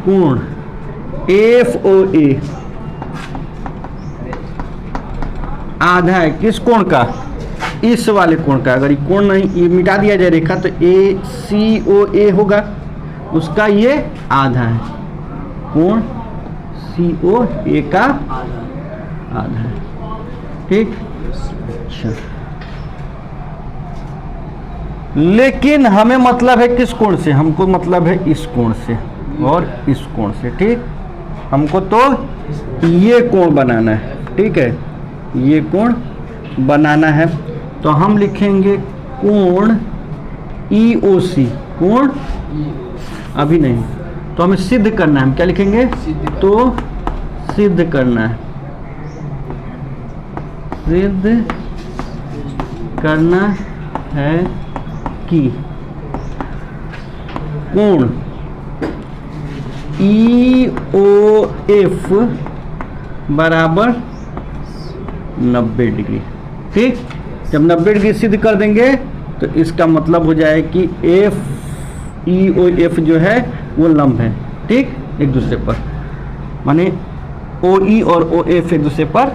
कोण FOA आधा है किस कोण का, इस वाले कोण का। अगर ये कोण नहीं, ये मिटा दिया जाए रेखा, तो ACOA होगा, उसका ये आधा है, कोण COA का आधा है, ठीक। अच्छा, लेकिन हमें मतलब है किस कोण से, हमको मतलब है इस कोण से और इस कोण से, ठीक। हमको तो ये कोण बनाना है, ठीक है, ये कोण बनाना है। तो हम लिखेंगे कोण EOC, कोण अभी नहीं, तो हमें सिद्ध करना है, हम क्या लिखेंगे, तो सिद्ध करना है, सिद्ध करना है कि कोण EOF बराबर 90 डिग्री, ठीक। जब 90 डिग्री सिद्ध कर देंगे तो इसका मतलब हो जाए कि EOF जो है वो लंब है, ठीक, एक दूसरे पर, माने OE और OF एक दूसरे पर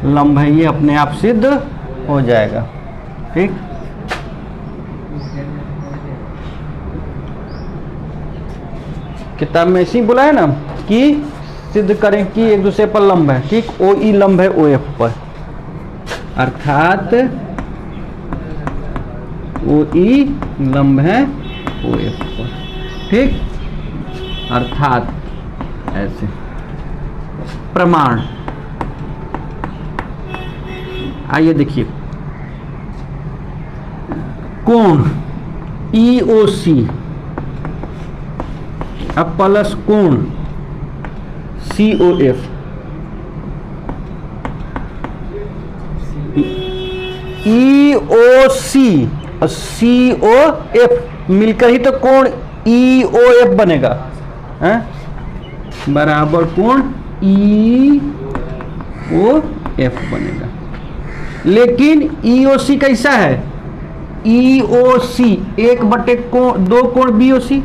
लंब है, ये अपने आप सिद्ध हो जाएगा, ठीक। किताब में ऐसे ही बोला है ना कि सिद्ध करें कि एक दूसरे पर लंब है, ठीक। OE लंब है OF पर, अर्थात OE लंब है OF पर, ठीक। अर्थात ऐसे प्रमाण, आइए देखिए, कोण EOC अब प्लस कोण COF ई ओ सी और सी ओ एफ मिलकर ही तो कोण ई ओ एफ बनेगा, है बराबर कोण ई ओ एफ बनेगा। लेकिन ई ओ सी कैसा है, ई ओ सी 1/2 कोण बी ओ सी,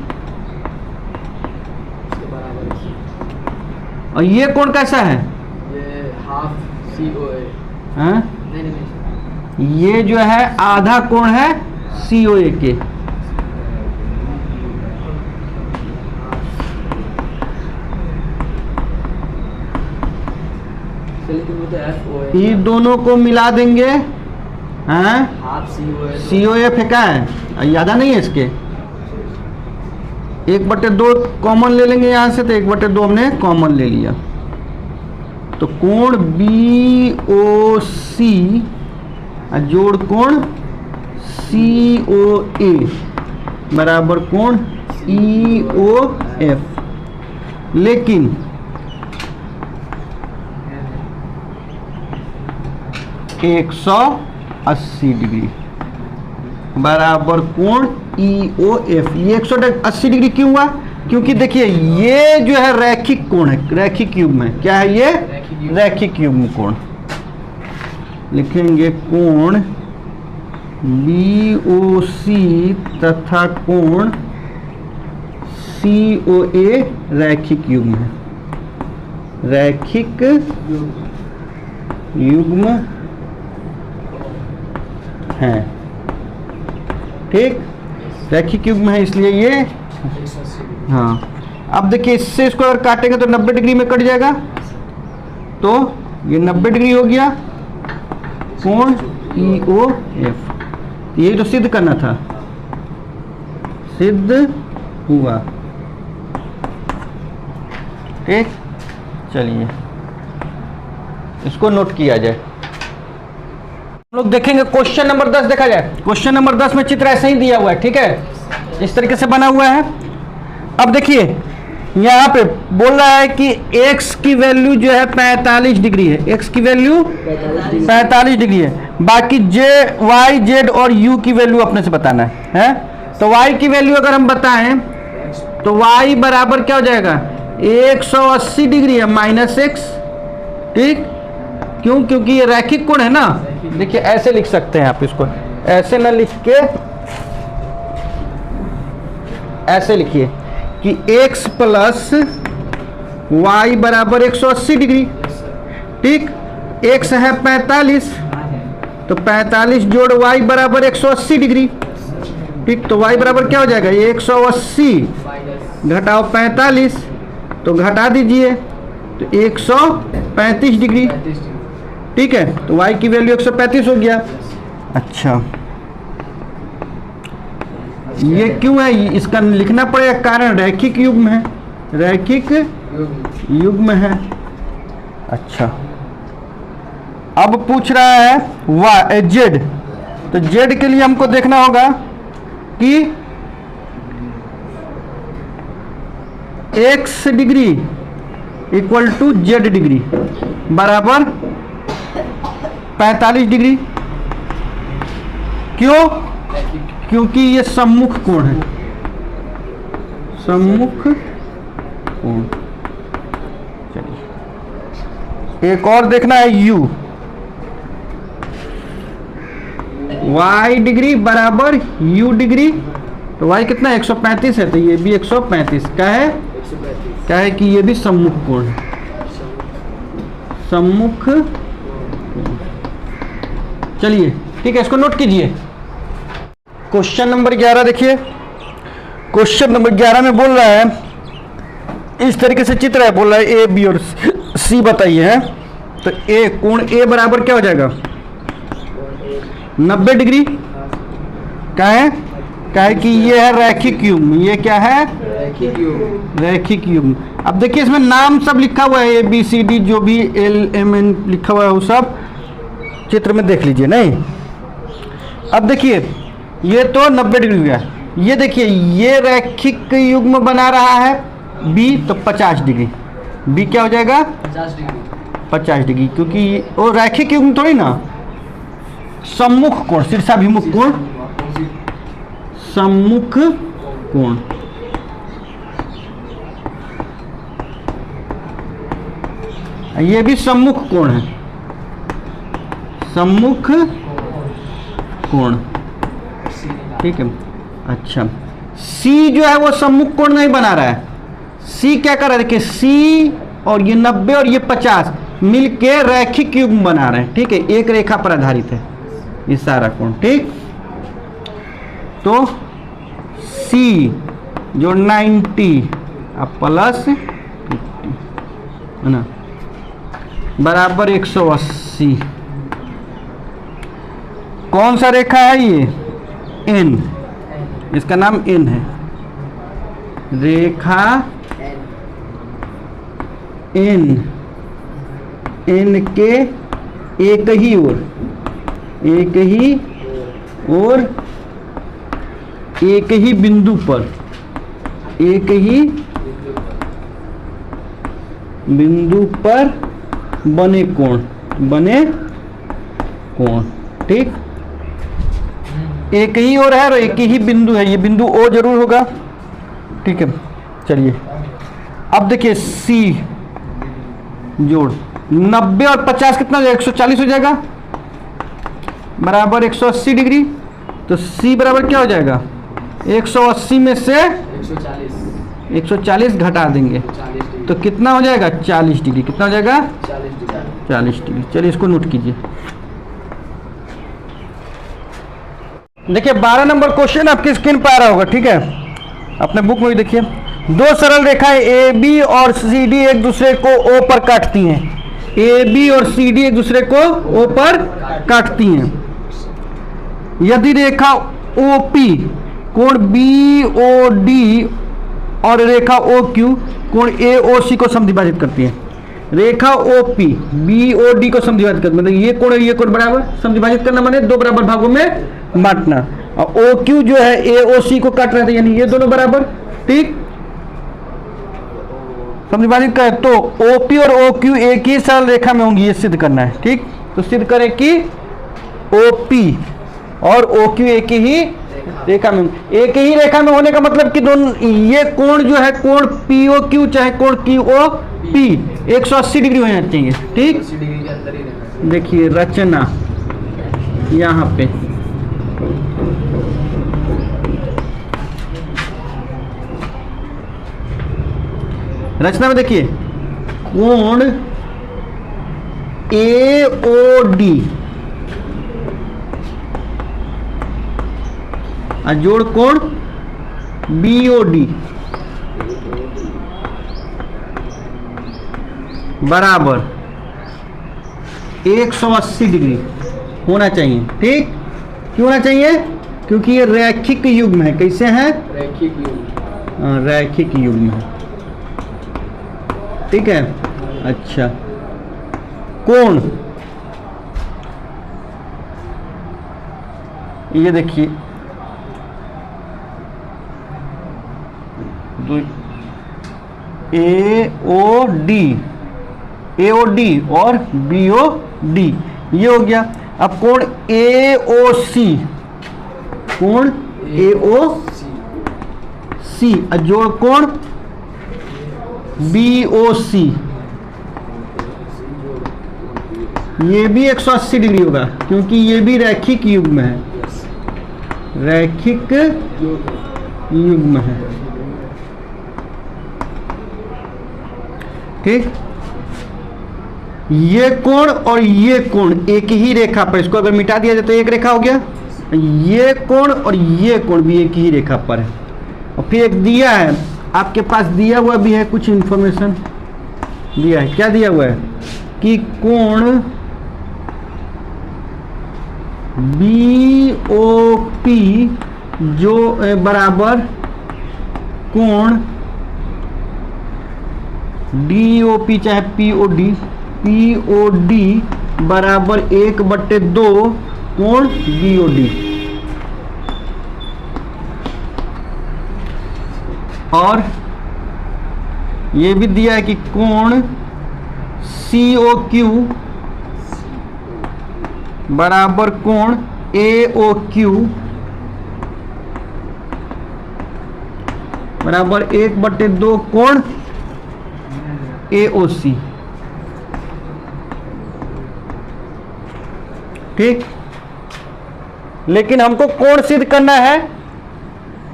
और ये कोण कैसा है, ये हाफ सी ओ ए, हाँ नहीं ये जो है आधा कोण है सी ओ ए के। लेकिन वो तो एफ ओ ए, ये दोनों को मिला देंगे, हाँ हाफ सी ओ ए, सी ओ एफ का है, यादा नहीं है इसके, 1/2 कॉमन ले लेंगे यहाँ से, तो 1/2 हमने कॉमन ले लिया, तो कोण बी ओ सी जोड़ कोण सी ओ ए बराबर कोण ई ओ एफ। लेकिन एक 180 डिग्री बराबर कोण ई ओ एफ। ये 180 डिग्री क्यों हुआ, क्योंकि देखिए ये जो है रैखिक कोण है, रैखिक युग्म है। क्या है ये, रैखिक युग्म कोण। लिखेंगे कोण बी ओ सी तथा कोण सी ओ ए रैखिक युग्म है, रैखिक युग्म है, ठीक, रैखिक युग्म है, इसलिए ये, हाँ। अब देखिए इससे इसको अगर काटेंगे तो 90 डिग्री में कट जाएगा, तो ये 90 डिग्री हो गया कोण ई ओ एफ। ये तो सिद्ध करना था, सिद्ध हुआ, ठीक। चलिए इसको नोट किया जाए। हम लोग देखेंगे क्वेश्चन नंबर 10 देखा जाए। क्वेश्चन नंबर 10 में चित्र ऐसे ही दिया हुआ है, ठीक है, इस तरीके से बना हुआ है। अब देखिए यहाँ पे बोल रहा है कि x की वैल्यू जो है 45 डिग्री है, x की वैल्यू 45 डिग्री है, बाकी y z और u की वैल्यू अपने से बताना है। तो y की वैल्यू अगर हम बताएं तो y बराबर क्या हो जाएगा, 180 डिग्री है माइनस x, ठीक, क्यों, क्योंकि ये रैखिक कोण है ना। देखिए ऐसे लिख सकते हैं आप इसको, ऐसे ना लिख के ऐसे लिखिए कि x प्लस वाई बराबर 180 डिग्री, ठीक, x है 45, तो 45 जोड़ y बराबर 180 डिग्री, ठीक, तो y बराबर क्या हो जाएगा, 180 घटाओ 45, तो घटा दीजिए तो 135 डिग्री, ठीक है, तो y की वैल्यू 135 हो गया। अच्छा ये क्यों है, इसका लिखना पड़ेगा कारण, रैखिक युग्म है, रैखिक युग्म है। अच्छा अब पूछ रहा है y z, तो z के लिए हमको देखना होगा कि x degree equal to z degree बराबर 45 डिग्री। क्यों, क्योंकि ये सम्मुख कोण है, सम्मुख कोण। चलिए एक और देखना है u, y डिग्री बराबर u डिग्री, तो y कितना है 135 है, तो ये भी 135 का है, क्या है कि ये भी सम्मुख कोण है, सम्मुख। चलिए ठीक है, इसको नोट कीजिए। क्वेश्चन नंबर 11 देखिए, क्वेश्चन नंबर 11 में बोल रहा है, इस तरीके से चित्र है, बोल रहा है ए बी और सी बताइए, है तो ए कोण ए बराबर क्या हो जाएगा 90 डिग्री, क्या है कि ये है रैखिक युग्म, ये क्या है रैखिक युग्म। अब देखिए इसमें नाम सब लिखा हुआ है, ए बी सी डी, जो भी एल एम एन लिखा हुआ है वो सब चित्र में देख लीजिए। नहीं, अब देखिए ये तो 90 डिग्री हो गया, ये देखिए ये रैखिक युग्म बना रहा है बी, तो 50 डिग्री, बी क्या हो जाएगा 50 डिग्री, क्योंकि वो रैखिक युग्म थोड़ी ना, सम्मुख कोण, शीर्षाभिमुख कोण, सम्मुख कोण। ये भी सम्मुख कोण है, सम्मुख कोण, ठीक है। अच्छा, सी जो है वो सम्मुख कोण नहीं बना रहा है। सी क्या कर रहा है, देखिए सी और ये 90 और ये 50 मिलके रैखिक युग्म बना रहे हैं, ठीक है। एक रेखा पर आधारित है ये सारा कोण, ठीक। तो सी जो 90 अब प्लस 50 है ना, बराबर 180। कौन सा रेखा है ये, एन, इसका नाम एन है। रेखा एन, एन के एक ही ओर, एक ही और एक ही बिंदु पर, एक ही बिंदु पर बने कोण, बने कोण, ठीक। एक ही ओर है और एक ही बिंदु है, ये बिंदु ओ जरूर होगा, ठीक है। चलिए अब देखिए सी जोड़ 90 और 50 कितना हो जाएगा, 140 हो जाएगा, बराबर 180 डिग्री। तो सी बराबर क्या हो जाएगा, 180 में से 140 घटा देंगे तो कितना हो जाएगा, 40 डिग्री। कितना हो जाएगा, 40 डिग्री। चलिए इसको नोट कीजिए। देखिए 12 नंबर क्वेश्चन आपकी स्क्रीन पर आ रहा होगा, ठीक है। अपने बुक में भी देखिए, दो सरल रेखाएं ए बी और सी डी एक दूसरे को ओ पर काटती हैं। ए बी और सी डी एक दूसरे को ओ पर काटती हैं। यदि रेखा ओ पी कोण बी ओ डी और रेखा ओ क्यू कोण ए ओ सी को समद्विभाजित करती है। रेखा O P B O D को समद्विभाजित करती है, मतलब ये कोण ये कोण बराबर समद्विभाजित करना, माने दो बराबर भागों में बांटना। और ओ क्यू जो है ए ओ सी को काट रहे थे, यानी ये दोनों बराबर, ठीक, समद्विभाजित करें तो ओ पी और ओ क्यू एक ही सरल रेखा में होंगी, ये सिद्ध करना है, ठीक। तो सिद्ध करें कि ओ पी और ओ क्यू एक ही रेखा में, एक ही रेखा में होने का मतलब कि दोनों ये कोण जो है कोण पी ओ क्यू चाहे कोण क्यू ओ पी 180 डिग्री होना चाहिए, ठीक। देखिए रचना यहाँ पे रचना में देखिए कोण ए ओ डी जोड़ कोण बी ओ डी बराबर 180 डिग्री होना चाहिए, ठीक। क्यों होना चाहिए, क्योंकि ये रैखिक युग्म है। कैसे है, रैखिक युग्म, रैखिक युग्म है, ठीक है। अच्छा, कोण ये देखिए ए ओ डी और बी ओ डी ये हो गया। अब कोण ए ओ सी, कोण ए ओ सी जोड़ कोण बी ओ सी, ये भी 180 डिग्री होगा क्योंकि ये भी रैखिक युग्म है, रैखिक युग्म है, ठीक। ये कोण और ये कोण एक ही रेखा पर, इसको अगर मिटा दिया जाए तो एक रेखा हो गया। ये कोण और ये कोण भी एक ही रेखा पर है। और फिर एक दिया है आपके पास, दिया हुआ भी है, कुछ इंफॉर्मेशन दिया है। क्या दिया हुआ है कि कोण बी ओ पी जो बराबर कोण डी ओ पी चाहे पी ओ डी बराबर 1/2 कोण बी ओ डी, और ये भी दिया है कि कोण सी ओ क्यू बराबर कोण AOQ बराबर 1/2 कोण AOC। ठीक, लेकिन हमको कोण सिद्ध करना है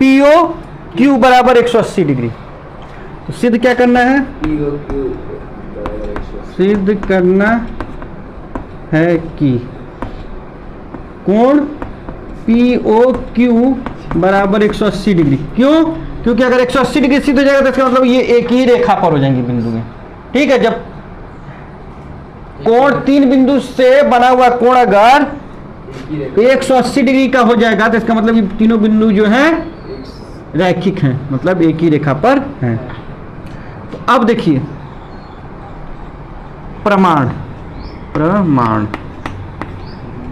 POQ बराबर 180 डिग्री। तो सिद्ध क्या करना है? सिद्ध करना है कि कोण POQ बराबर 180 डिग्री। क्यों? क्योंकि अगर 180 डिग्री सिद्ध हो जाएगा तो इसका मतलब ये एक ही रेखा पर हो जाएंगे बिंदु में। ठीक है, जब कोण 3 बिंदु से बना हुआ कोण अगर 180 डिग्री का हो जाएगा तो इसका मतलब ये तीनों बिंदु जो हैं रैखिक हैं, मतलब एक ही रेखा पर हैं। तो अब देखिए प्रमाण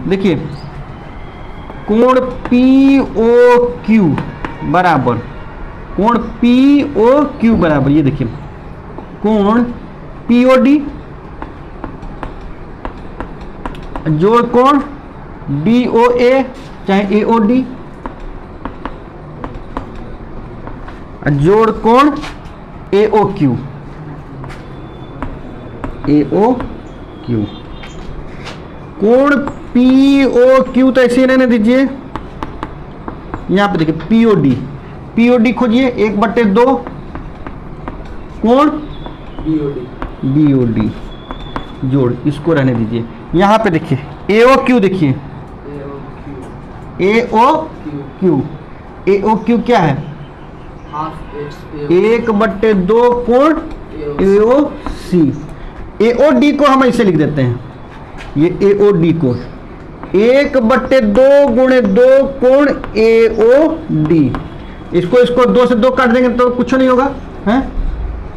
देखिए कोण POQ बराबर कोण POQ बराबर ये देखिए कोण POD जोड़ कोण DOA चाहे AOD जोड़ कोण AOQ कोण POQ तो ऐसे ही रहने दीजिए। यहां पे देखिए POD खोजिए 1/2 कोण BOD जोड़ इसको रहने दीजिए। यहां पे देखिए AOQ देखिए AOQ क्या है? 1/2 कोण AOC। AOD को हम ऐसे लिख देते हैं, ये AOD को 1/2 गुणे 2 कोण AOD। इसको 2 से 2 काट देंगे तो कुछ नहीं होगा, हैं?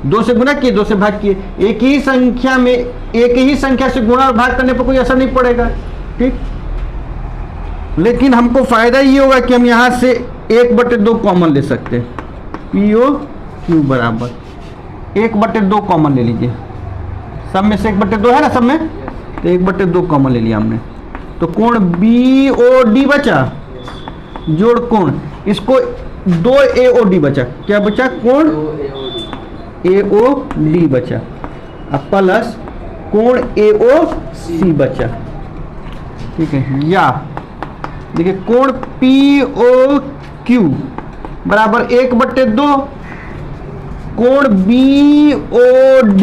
2 से गुना किए 2 से भाग किए, एक ही संख्या से गुणा और भाग करने पर कोई असर नहीं पड़ेगा। ठीक, लेकिन हमको फायदा ये होगा कि हम यहां से 1/2 कॉमन ले सकते हैं। POQ बराबर 1/2 कॉमन ले लीजिए, सब में से 1/2 है ना सब में, तो 1/2 कॉमन ले लिया हमने। तो कोण BOD बचा जोड़ कोण इसको 2 AOD बचा, क्या बचा? कोण AOD बचा अब प्लस कोण AOC बचा। ठीक है, या देखिए कोण POQ बराबर 1/2 कोण BOD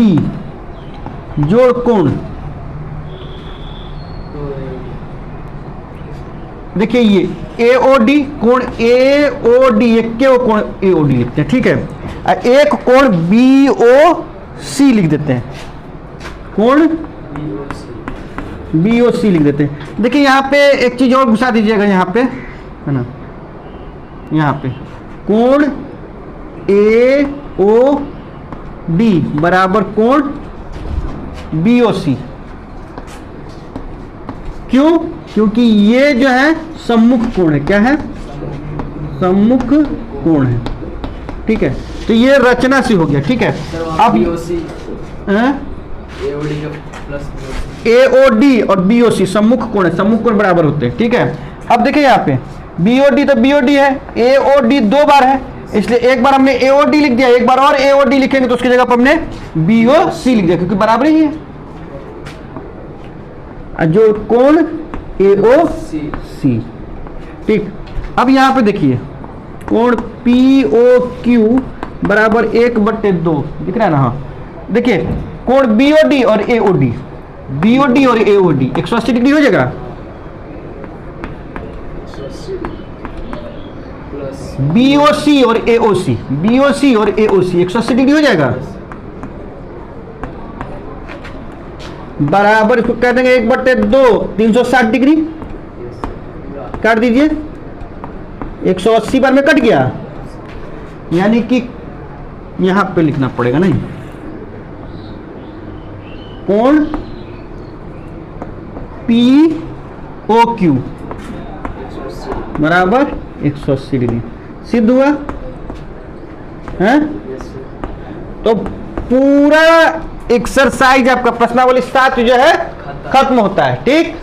जोड़ कोण देखिए ये AOD कोण AOD एक के वो कोण AOD लिखते हैं। ठीक है, एक कोण BOC लिख देते हैं, कोण BOC लिख देते हैं। देखिए यहाँ पे एक चीज और घुसा दीजिएगा, यहाँ पे है ना, यहाँ पे कोण AOD बराबर कोण BOC। क्यों? क्योंकि ये जो है सम्मुख कोण है। क्या है? सम्मुख कोण है। ठीक है, तो ये रचना से हो गया। ठीक है, अब AOD और BOC सम्मुख कोण है, सम्मुख कोण बराबर होते हैं। ठीक है, अब देखिए यहाँ पे BOD तो BOD है, AOD 2 बार है, इसलिए एक बार हमने AOD लिख दिया, एक बार और AOD लिखेंगे तो उसकी जगह पर हमने BOC लिख दिया, क्योंकि बराबर ही है। जो कोण AOC। ठीक, अब यहां पे देखिए कोण POQ बराबर 1/2 दिख रहा है ना। हाँ देखिए कोण BOD और AOD 180 डिग्री हो जाएगा। BOC और AOC 180 डिग्री हो जाएगा। बराबर इसको कह देंगे 1/2 360 डिग्री काट दीजिए, 180 बार में कट गया, यानी कि यहां पे लिखना पड़ेगा नहीं, कोण POQ बराबर 180 डिग्री सिद्ध हुआ है। तो पूरा एक्सरसाइज आपका प्रश्नावली 7 जो है खत्म होता है। ठीक।